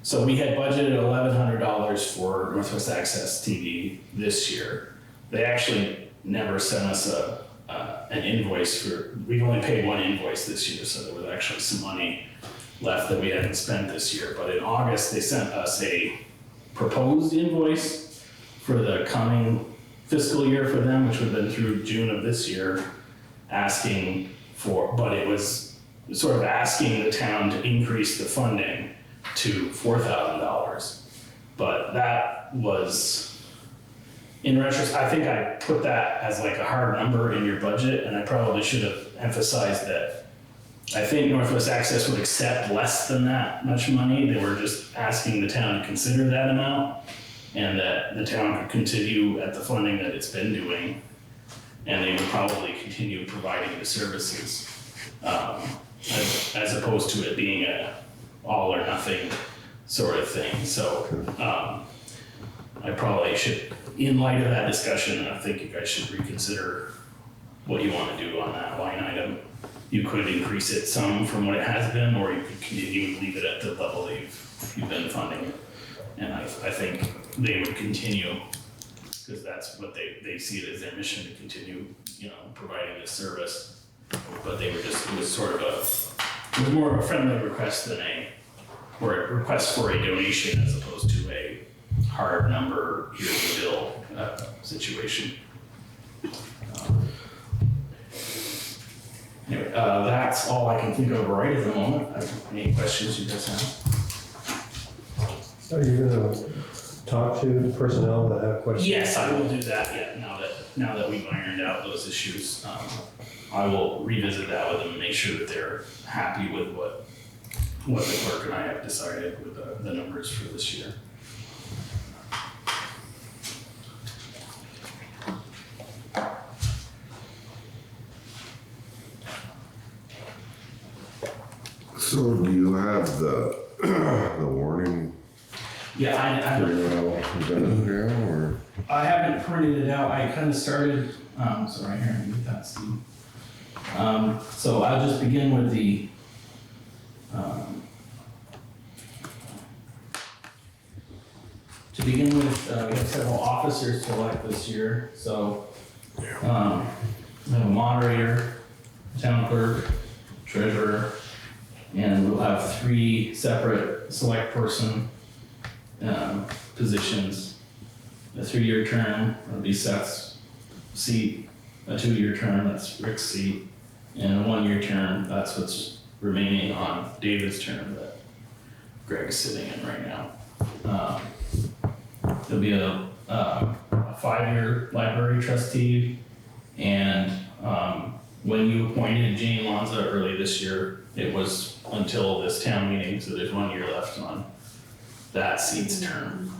So we had budgeted $1,100 for Northwest Access TV this year. They actually never sent us an invoice we only paid one invoice this year, so there was actually some money left that we hadn't spent this year. But in August, they sent us a proposed invoice for the coming fiscal year for them, which would have been through June of this year, but it was sort of asking the town to increase the funding to $4,000. But that was, in retrospect, I think I put that as like a hard number in your budget, and I probably should have emphasized that I think Northwest Access would accept less than that much money. They were just asking the town to consider that amount, and that the town could continue at the funding that it's been doing, and they would probably continue providing the services, as opposed to it being a all or nothing sort of thing. So I probably should, in light of that discussion, I think you guys should reconsider what you want to do on that line item. You could increase it some from what it has been, or you could continue to leave it at the level that you've been funding it. And I think they would continue, because that's what they see it as their mission, to continue, providing this service. But it was more of a friendly request than a request for a donation, as opposed to a hard number, here's the bill situation. Anyway, that's all I can think of right at the moment. Any questions you guys have? Are you gonna talk to the personnel that have questions? Yes, I will do that, yeah, now that we've ironed out those issues. I will revisit that with them and make sure that they're happy with what the clerk and I have decided with the numbers for this year. So do you have the warning Yeah, I done now, or? I haven't printed it out. I kind of started, so right here, get that, Steve. So I'll just begin with the, we have several officers to elect this year. So, we have a moderator, town clerk, treasurer, and we'll have 3 separate select person positions. A 3-year term, that'll be Seth's seat. A 2-year term, that's Rick's seat. And a 1-year term, that's what's remaining on David's term that Greg's sitting in right now. There'll be a 5-year library trustee, and when you appointed Jane Lanza early this year, it was until this town meeting, so there's 1 year left on that seat's term.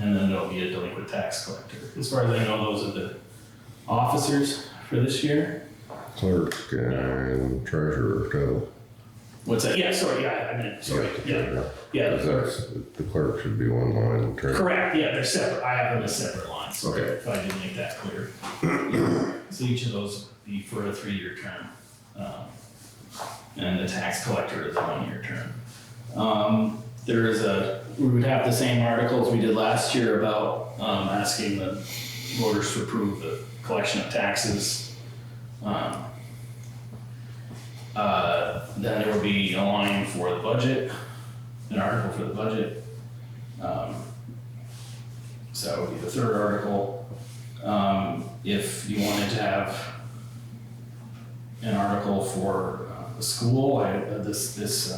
And then there'll be a delinquent tax collector. As far as I know, those are the officers for this year. Clerk and treasurer too. What's that? Yeah, sorry, yeah, I meant, sorry, yeah, yeah. Because the clerk should be one line and treasurer. Correct, yeah, they're separate, I have them as separate lines, sorry Okay. if I didn't make that clear. So each of those would be for a 3-year term. And the tax collector is a 1-year term. We would have the same articles we did last year about asking the voters to approve the collection of taxes. Then there would be a line for the budget, an article for the budget. So that would be the third article. If you wanted to have an article for the school, this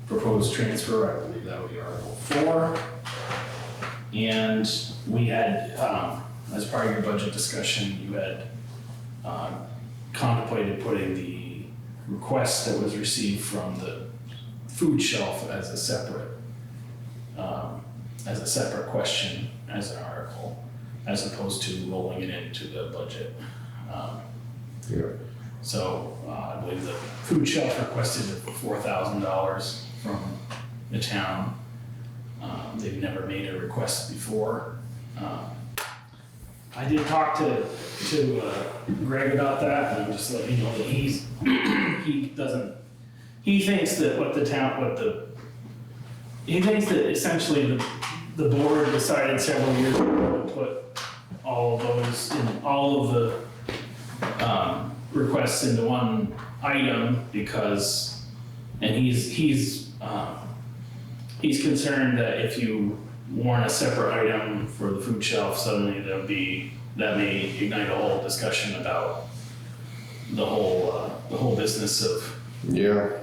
proposed transfer, I believe that would be Article 4. And we had, as part of your budget discussion, you had contemplated putting the request that was received from the food shelf as a separate question, as an article, as opposed to rolling it into the budget. Yeah. So I believe the food shelf requested $4,000 from the town. They've never made a request before. I did talk to Greg about that, and I'm just letting you know that he thinks that he thinks that essentially the board decided several years ago to put all of those in, all of the requests into one item because, and he's concerned that if you warrant a separate item for the food shelf, suddenly that may ignite a whole discussion about the whole business of it,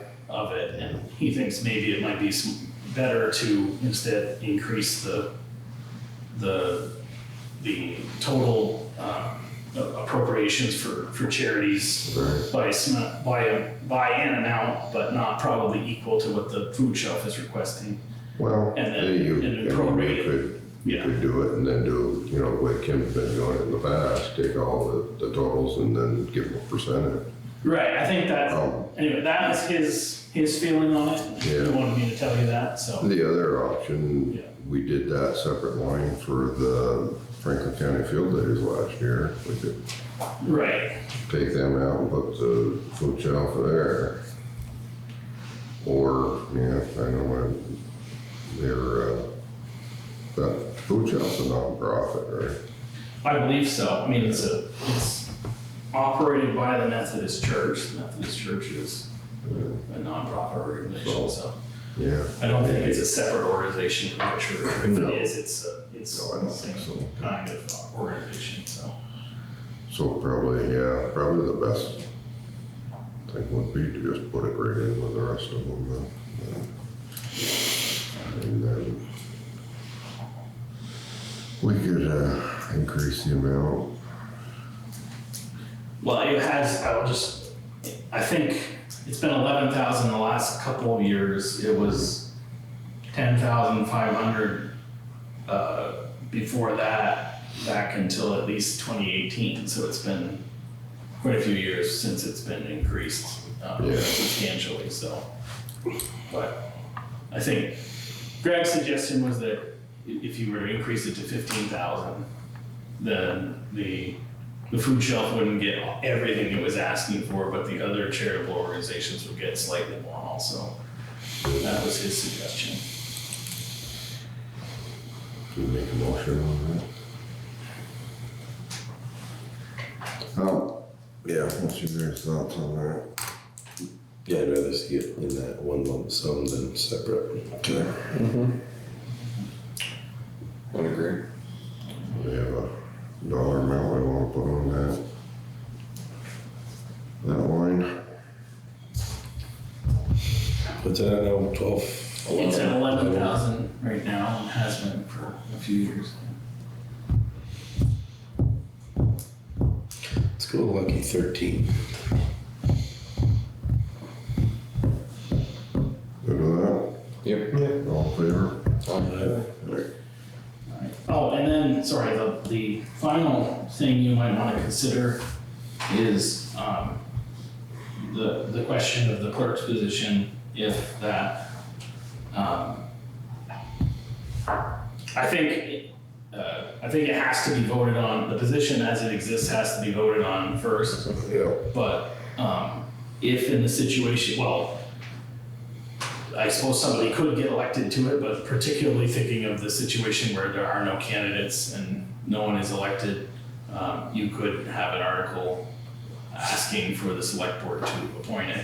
and he thinks maybe it might be better to instead increase the total appropriations for charities by an amount, but not probably equal to what the food shelf is requesting. Well, And then- you and then prorate it. could do it and then do, you know, what Kim's been doing in the past, take all the totals and then give them a percentage. Right, I think that, anyway, that was his feeling on it. Yeah. He wanted me to tell you that, so. The other option, Yeah. we did that separate line for the Franklin County Field Days last year. We could Right, take them out and put the food shelf there. Or, yeah, I know when that food shelf's a non-profit, right? I believe so. I mean, it's operated by the Methodist Church. The Methodist Church is a nonprofit organization, so Yeah. I don't think it's a separate organization from the church. If No. it is, it's No, I the don't same think so. kind of organization, so. So probably the best thing would be to just put it right in with the rest of them then. And then we could increase the amount. Well, I think it's been 11,000 the last couple of years. It was 10,500 before that, back until at least 2018. So it's been quite a few years since it's been increased substantially. So, but I think Greg's suggestion was that if you were to increase it to 15,000, then the food shelf wouldn't get everything it was asking for, but the other charitable organizations would get slightly more also. That was his suggestion. Can you make a motion on that? Yeah, what's your guys' thoughts on that? Yeah, I'd rather see it in that one lump sum than separate. Okay. Would agree. We have a dollar amount we want to put on that line. What's that now, 12? It's at 11,000 right now and has been for a few years. Let's go lucky 13. Good with that? Yep. All in favor? Alright. Oh, and then, sorry, the final thing you might want to consider is the question of the clerk's position if that, I think it has to be voted on, the position as it exists has to be voted on first. Yeah. But, if in the situation, well, I suppose somebody could get elected to it, but particularly thinking of the situation where there are no candidates and no one is elected, you could have an article asking for the select board to appoint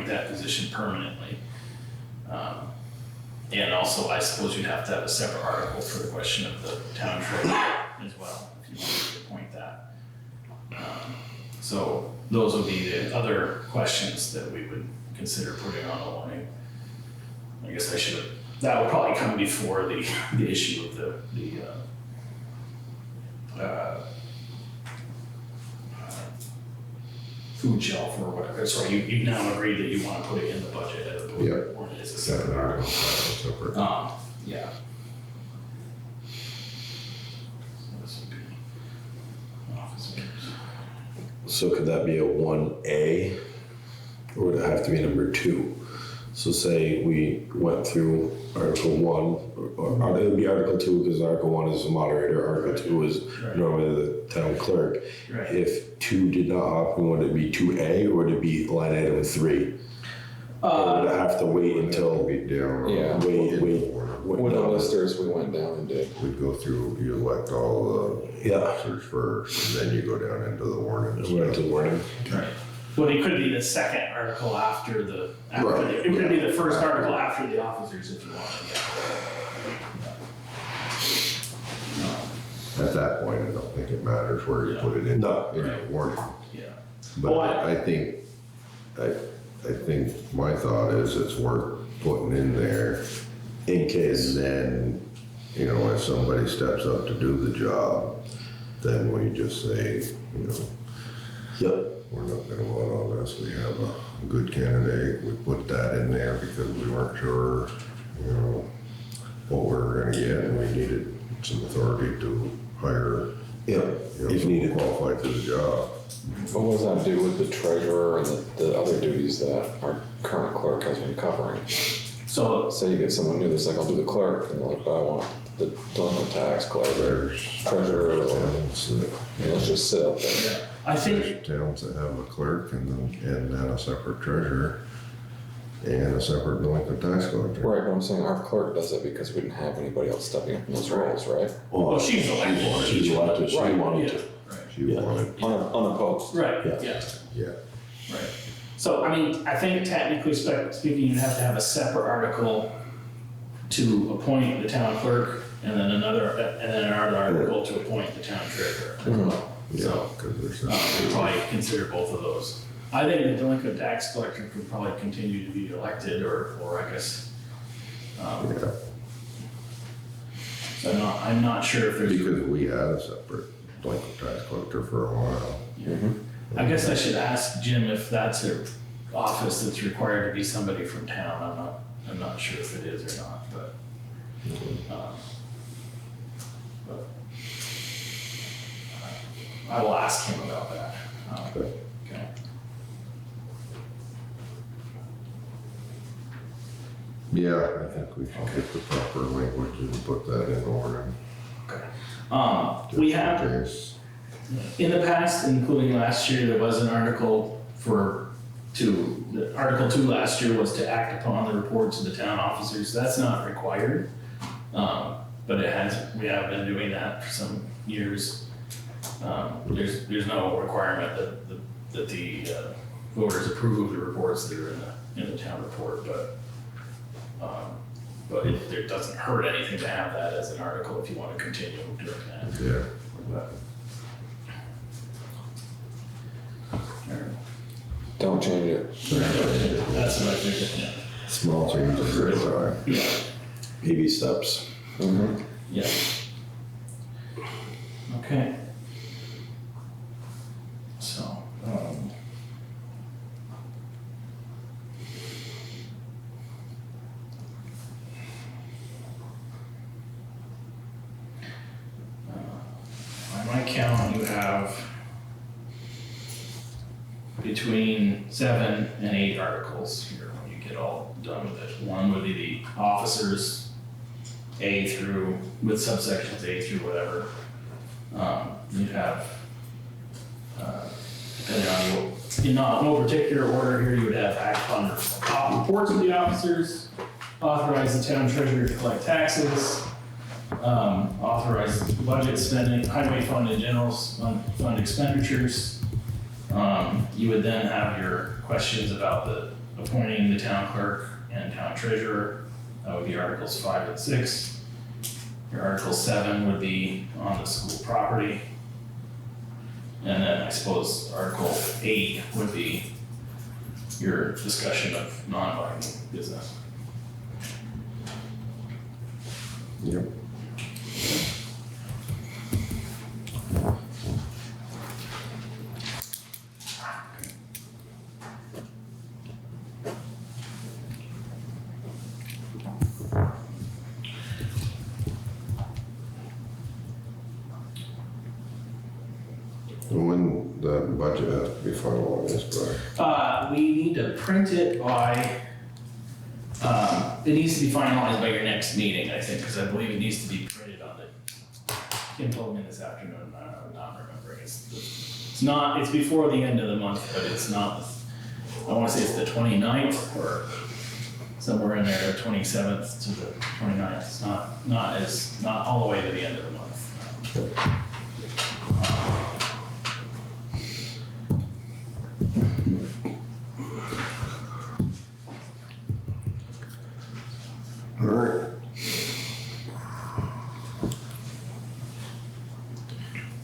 that position permanently. And also, I suppose you'd have to have a separate article for the question of the town treasurer as well, if you wanted to appoint that. So those would be the other questions that we would consider putting on the warning. I guess that would probably come before the issue of the food shelf or whatever. So you've now agreed that you want to put it in the budget as opposed to or it is a separate article. Separate. Yeah. So this would be officers. So could that be a 1A, or would it have to be number 2? So say we went through Article 1, or it would be Article 2 because Article 1 is the moderator, Article 2 is Right. normally the town clerk. Right. If 2 did not happen, would it be 2A or would it be line item 3? Or would it have to wait until, Be down. Yeah. wait, With the listers, we went down and did. We'd go through, you elect all the Yeah. officers first, and then you go down into the warning. we went to warning? Right. Well, it could be the second article after Right, it could be yeah. the first article after the officers if you wanted, At that point, I don't think it matters where you put it in, No. in the warning. yeah. But Well, I think my thought is it's worth putting in there In case. and then, you know, if somebody steps up to do the job, then we just say, you know, Yep. we're not gonna vote on this, we have a good candidate, we put that in there because we weren't sure, you know, what we were gonna get, and we needed some authority to hire, Yep. you know, If someone needed. qualified for the job. What does that do with the treasurer and the other duties that our current clerk has been covering? So, Say you get someone new that's like, I'll do the clerk, and they're like, but I want the delinquent tax collector, There's treasurer, or towns that, let's just sit up there. I think, there's towns that have a clerk and then a separate treasurer and a separate delinquent tax collector. Right, but I'm saying our clerk does it because we didn't have anybody else stepping up in those roles, right? well, she's elected. She's elected, she Right, wanted to. Right, She Yeah. wanted, Unopposed. right, Yeah. yeah, yeah, right. So, I mean, I think technically speaking, you'd have to have a separate article to appoint the town clerk and then another article to appoint the town treasurer as well. yeah, So, because there's. we'd probably consider both of those. I think the delinquent tax collector could probably continue to be elected or I guess, Yeah, so I'm not sure if there's. because we had a separate delinquent tax collector for a while. I guess I should ask Jim if that's an office that's required to be somebody from town. I'm not sure if it is or not, but. I will ask him about that. Okay. Okay. Yeah, I think we should get the proper language and put that in order. We have, Case. in the past, including last year, there was an article Article 2 last year was to act upon the reports of the town officers. That's not required. But we have been doing that for some years. There's no requirement that the voters approve the reports that are in the town report, but it doesn't hurt anything to have that as an article if you want to continue doing that. Yeah. Don't change it. That's what I figured, yeah. Small changes every time. Yeah, Baby steps. yeah. Okay. So, on my count, you have between 7 and 8 articles here when you get it all done with it. One would be the officers, A through, with subsections A through whatever. You'd have, depending on what, in no particular order here, you would have act on reports of the officers, authorize the town treasurer to collect taxes, authorize budget spending, highway fund and general fund expenditures. You would then have your questions about the appointing the town clerk and town treasurer. That would be Articles 5 and 6. Your Article 7 would be on the school property. And then I suppose Article 8 would be your discussion of non-binding business. Yep. When the budget has to be finalized by? We need to print it by, it needs to be finalized by your next meeting, I think, because I believe it needs to be printed on the, Kim told me this afternoon, I'm not remembering, it's not, it's before the end of the month, but it's not, I want to say it's the 29th or somewhere in there, the 27th to the 29th, it's not all the way to the end of the month. All right.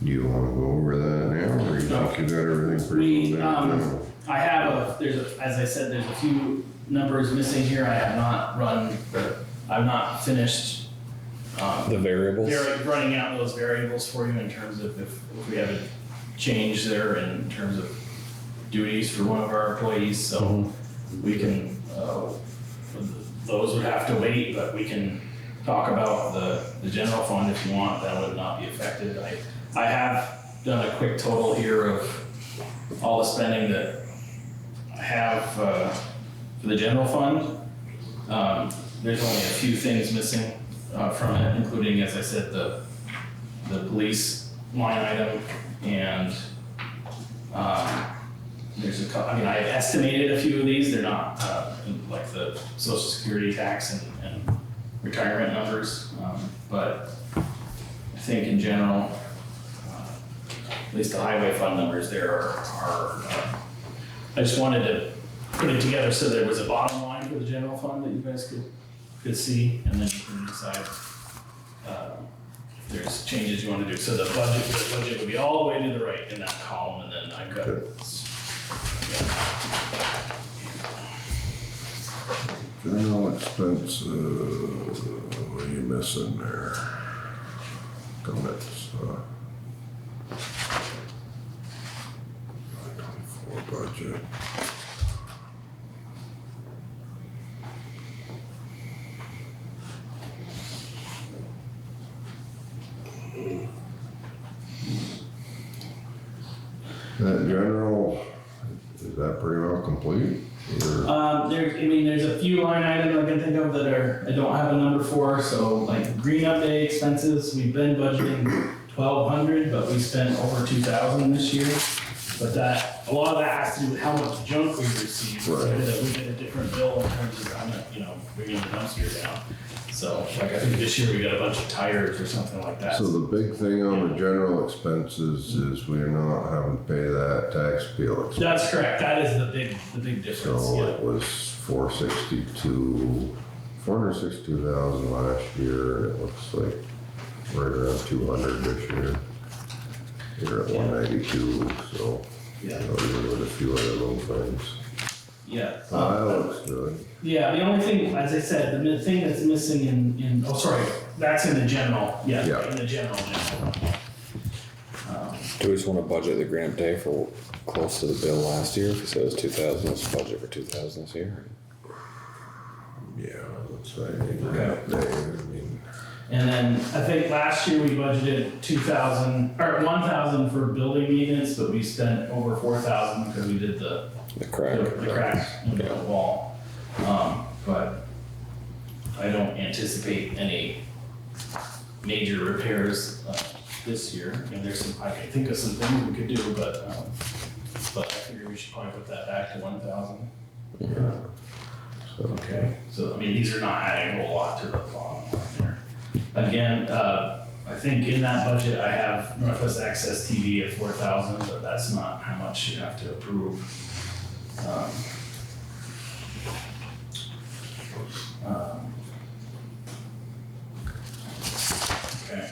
Do you wanna go over that now, or you think you got everything pretty well down? I have as I said, there's a few numbers missing here. I have not I've not finished, The variables? running out those variables for you in terms of if we have a change there in terms of duties for one of our employees, so we can, those would have to wait, but we can talk about the general fund if you want. That would not be affected. I have done a quick total here of all the spending that I have for the general fund. There's only a few things missing from it, including, as I said, the police line item, and there's a couple, I mean, I estimated a few of these. They're not like the social security tax and retirement numbers, but I think in general, at least the highway fund numbers there are I just wanted to put it together so there was a bottom line for the general fund that you guys could see, and then you can decide if there's changes you want to do. So the budget would be all the way to the right in that column, and then I've got General expense, what are you missing there? Commits, 24 budget. That general, is that pretty well complete? There's a few line items I can think of that I don't have a number for, so like green up day expenses, we've been budgeting 1,200, but we spent over 2,000 this year. But a lot of that has to do with how much junk we received. Right. We get a different bill in terms of, bringing the dumpster down. So, like, I think this year we got a bunch of tires or something like that. So the big thing on the general expenses is we're not having to pay that tax appeal expense. That's correct. That is the big difference. So Yeah. it was 462,000 last year, and it looks like right around 200 this year. You're at 192, so, Yeah. even with a few other little things. Yeah. That looks good. Yeah, the only thing, as I said, the thing that's missing that's in the general, Yeah. in the general. Do we just want to budget the grant day for close to the bill last year? If it says 2,000, let's budget for 2,000 this year. Yeah, let's say, I mean, And then I think last year we budgeted 2,000, or 1,000 for building maintenance, but we spent over 4,000 because we did the The crack. crack in the wall. But I don't anticipate any major repairs, this year. And there's some, I can think of some things we could do, but I figure we should probably put that back to 1,000. Okay, so I mean, these are not adding a whole lot to the bottom line there. Again, I think in that budget, I have Northwest Access TV at 4,000, but that's not how much you have to approve. Okay.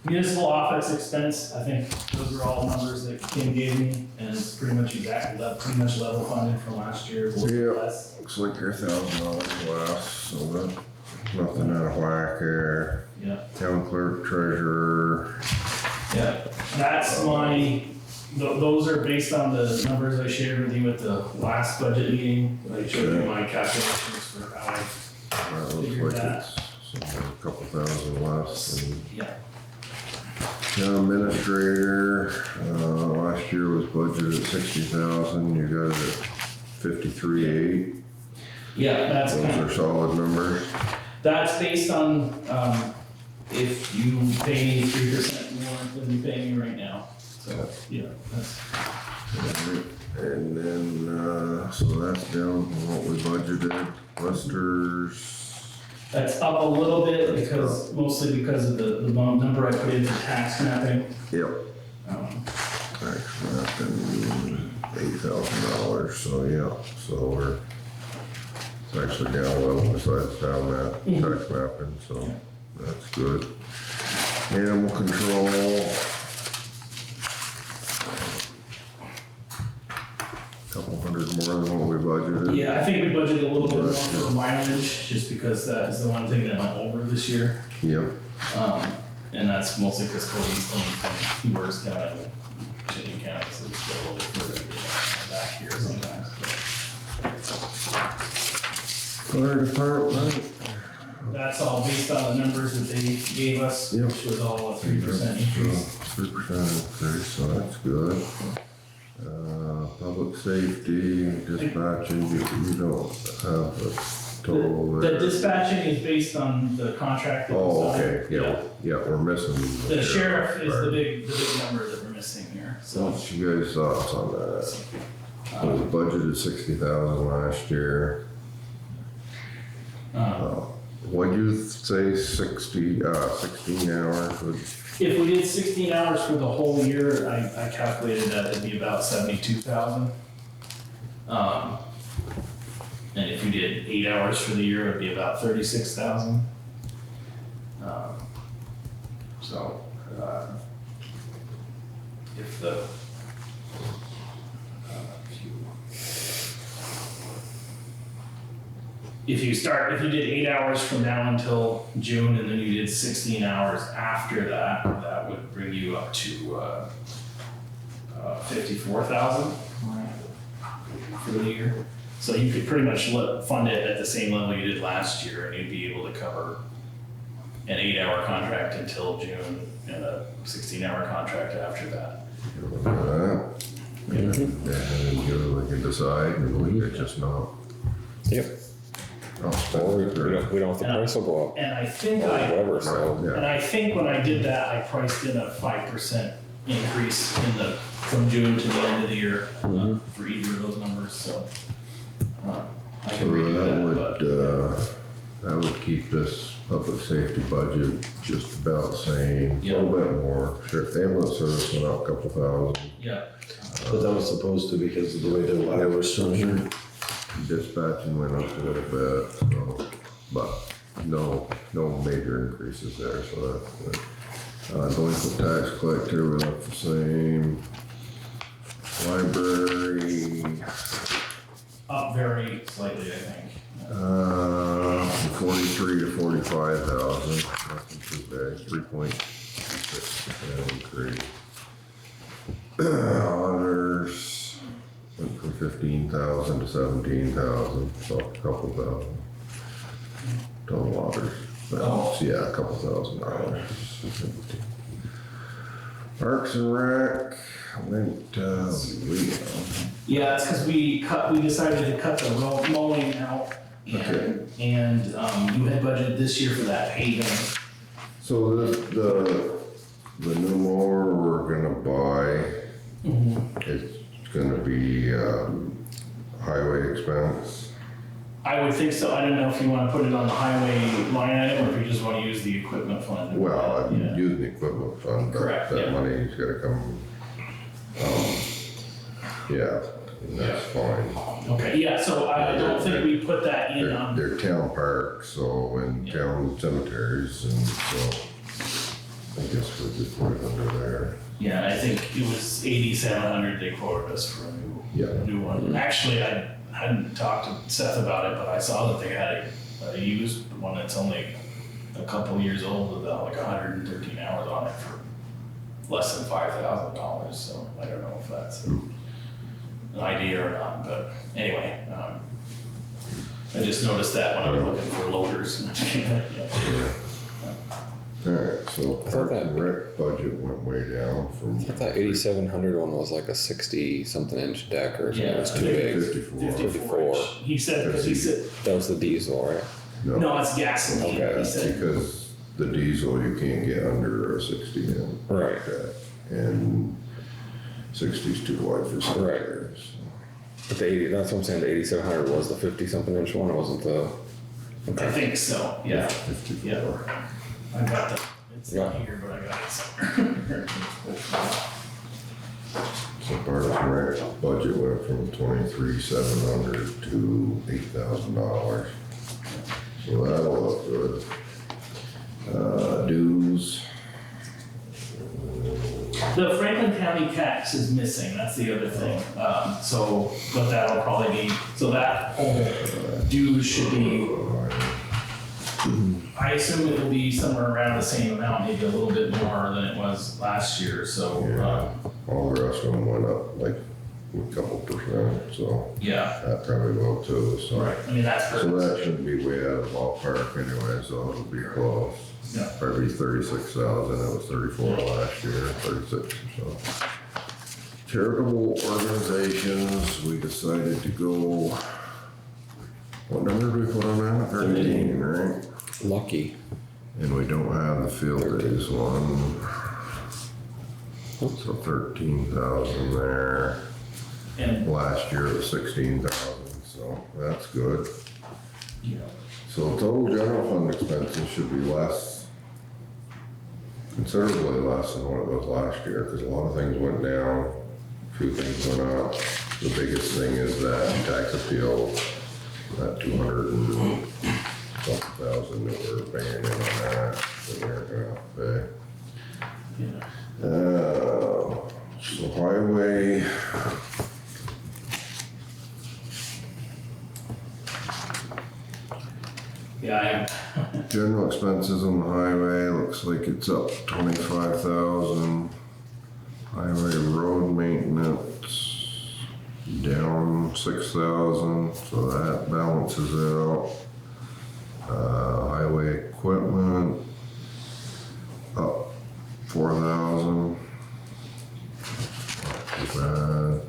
Municipal office expense, I think those are all numbers that Kim gave me, and it's pretty much pretty much level funded from last year, a little Yeah. less. Looks like you're $1,000 less, so that, nothing out of whack there. Yeah. Town clerk, treasurer, Yeah, that's my, those are based on the numbers I shared with you at the last budget meeting. I showed you my calculations for how that looks Figured like that. it's somewhere a couple thousand less. And yeah. town administrator, last year was budgeted at 60,000, you got it at 53,800. Yeah, that's Those kind are of, solid numbers. that's based on, if you pay me 3% more than you pay me right now. So, yeah, that's, And then, so that's down from what we budgeted. Listers, that's up a little bit because, mostly because of the number I put in for tax mapping. yep, Um, actually, that's been $8,000, so yeah, so we're, it's actually down a little besides town map, tax mapping, so that's good. Animal control. Couple hundred more than what we budgeted. Yeah, I think we budgeted a little bit more for mileage, just because that is the one thing that went over this year. Yep, And that's mostly because Cody's coming from, he works down in Chittenden County, so it's a little bit further back here sometimes. fire department. That's all based on the numbers that they gave us, Yep. which was all a 3% increase. 3% increase, so that's good. Public safety, dispatching, you don't have a total The there. dispatching is based on the contract that was Oh, done. okay, yeah, we're missing. The sheriff is the big number that we're missing here, so. What's you guys' thoughts on that? It was budgeted 60,000 last year. What'd you say, 16 hours? If we did 16 hours for the whole year, I calculated that it'd be about 72,000. And if you did 8 hours for the year, it'd be about 36,000. So, if the, if you did 8 hours from now until June, and then you did 16 hours after that, that would bring you up to 54,000 for the year. So you could pretty much fund it at the same level you did last year, and you'd be able to cover an 8-hour contract until June and a 16-hour contract after that. And we can decide, and we could just not. Yep. Not spend Or it, we don't have the price will go up, And I think or whatever, so. Yeah. And I think when I did that, I priced in a 5% increase from June to the end of the year for either of those numbers, so. I So can redo that that, that would keep this public safety budget just about the same, a little bit more. Sure, ambulance service went up a couple thousand. but, yeah. But that was supposed to because of the way their ladder was structured. Dispatching went up a little bit, so, but no major increases there, so that's good. Delinquent tax collector went up the same. Library, Up very slightly, I think. from 43 to 45,000, nothing too bad, 3.6% increase. Auditors went from 15,000 to 17,000, so a couple thousand. Total auditors, yeah, a couple $1,000. Parks and Rec, went, Yeah, it's because we decided to cut the mowing out. Okay. And you had budgeted this year for that paving. so the new mower we're gonna buy, it's gonna be, highway expense. I would think so. I don't know if you want to put it on the highway line item or if you just want to use the equipment fund. Well, I'm Yeah. using the equipment fund, but Correct, that yeah. money's gotta come, yeah, and that's fine. Okay, yeah, so I don't think we put that in on. They're town parks, so, and town cemeteries, and so, I guess we'll just put it under there. Yeah, I think it was 8,700 they quoted us for a Yeah. new one. Actually, I hadn't talked to Seth about it, but I saw that they had a used one that's only a couple years old with like 113 hours on it for less than $5,000. So I don't know if that's an idea or not, but anyway, I just noticed that when I was looking for loaders. Yeah. Alright, so I thought park and that- rec budget went way down from. I thought that 8700 one was like a 60 something inch deck or something. It was too Yeah, big. 54. 54 inch. He said, because he said, That was the diesel, right? no, it's gasoline. Okay. He said, Because the diesel, you can't get under a 60 in. Right. And 60's too wide for cemeteries. But the 80, that's what I'm saying, the 8700 was the 50 something inch one, it wasn't the. I think so, yeah. 54. Yeah. I got the, it's not here, but I got it somewhere. So parks and rec budget went from 23,700 to $8,000. So that'll look good. Dues. The Franklin County tax is missing, that's the other thing. So, but that'll probably be, so that whole dues should be, I assume it'll be somewhere around the same amount, maybe a little bit more than it was last year, so, All the rest of them went up like a couple percent, so yeah. that probably will too, so. Right, I mean, that's So that perfect. shouldn't be way out of ballpark anyway, so it'll be close. Yeah. Probably 36,000, it was 34 last year, 36 or so. Charitable organizations, we decided to go, what number did we put on that? 13, right? Lucky. And we don't have the field days one. So 13,000 there. And, Last year it was 16,000, so that's good. you know, So total general fund expenses should be less, considerably less than what it was last year, because a lot of things went down, a few things went up. The biggest thing is that tax appeal, that 200 and something thousand that we're paying in on that we aren't gonna pay. you know. So highway. Yeah, General expenses on the highway, looks like it's up 25,000. Highway road maintenance, down 6,000, so that balances out. Highway equipment, up 4,000. Not too bad.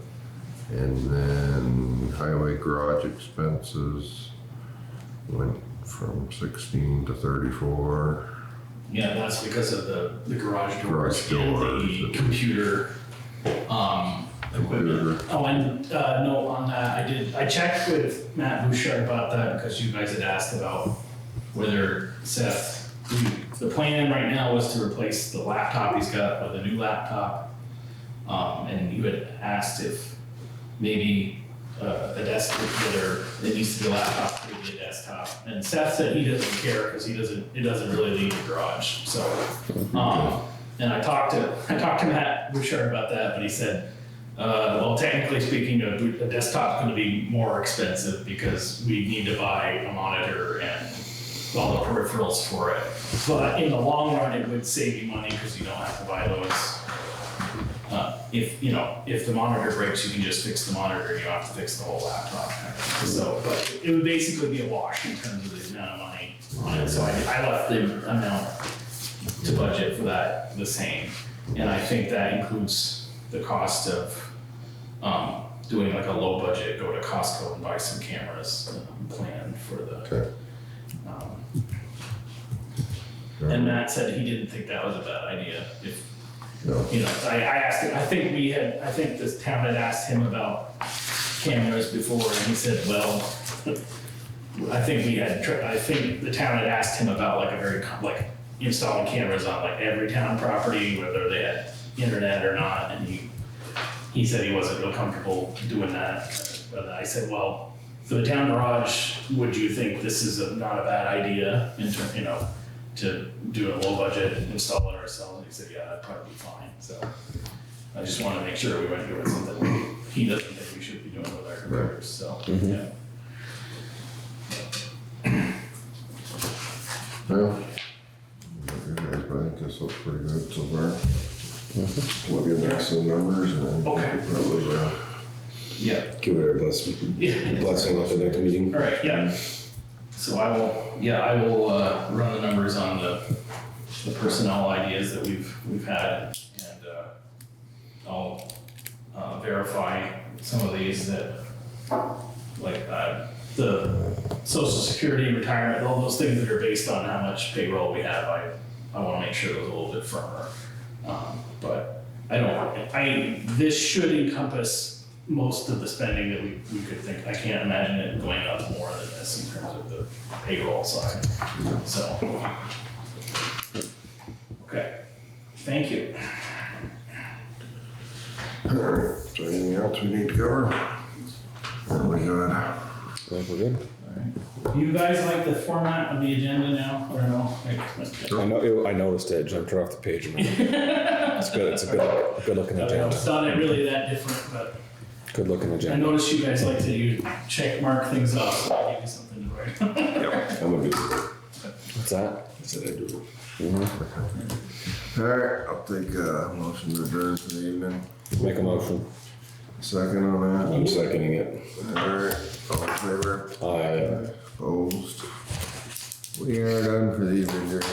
And then highway garage expenses went from 16 to 34. yeah, that's because of the garage doors Garage and doors. the computer, equipment. Computer. Oh, and, no, on that, I checked with Matt Bouchard about that because you guys had asked about whether Seth, the plan right now was to replace the laptop he's got with a new laptop. And you had asked if maybe, a desk, whether it needs to be a laptop, maybe a desktop. And Seth said he doesn't care because it doesn't really leave the garage, so. And I talked to Matt Bouchard about that, but he said, well, technically speaking, a desktop's gonna be more expensive because we need to buy a monitor and all the peripherals for it. But in the long run, it would save you money because you don't have to buy those. If the monitor breaks, you can just fix the monitor, you don't have to fix the whole laptop. So, but it would basically be a wash in terms of the amount of money on it. So I left the amount to budget for that the same. And I think that includes the cost of, doing like a low budget, go to Costco and buy some cameras, plan for the, Okay. and Matt said he didn't think that was a bad idea. If, No. you know, I asked him, I think this town had asked him about cameras before, and he said, well, I think the town had asked him about like like installing cameras on like every town property, whether they had internet or not, and he said he wasn't real comfortable doing that. But I said, well, for the town garage, would you think this is not a bad idea to do a low budget, install it ourselves? And he said, yeah, that'd probably be fine. So I just want to make sure we weren't doing something he doesn't think we should be doing with our computers. So yeah. Well, I think this looks pretty good so far. We'll get back some numbers and then Okay. probably, Yeah. Give it a blessing at the next meeting. All right. Yeah. So I will run the numbers on the personnel ideas that we've had, and I'll verify some of these that, like the Social Security, retirement, all those things that are based on how much payroll we have. I want to make sure those are a little bit firmer. But this should encompass most of the spending that we could think. I can't imagine it going up more than this in terms of the payroll side. So, okay, thank you. Alright, so anything else we need to cover? What we got? I think we're good. You guys like the format of the agenda now, or no? I noticed it, jumped right off the page. It's good, it's a good looking agenda. It's not really that different, but Good looking I agenda. noticed you guys like to check mark things off, so I'll give you something to write. I'm a good. What's that? I said I do. Alright, I'll take a motion to adjourn for the evening. Make a motion. Second on I'm that. seconding it. Alright, all in favor? Aye. Opposed? We are done for the evening, Jared.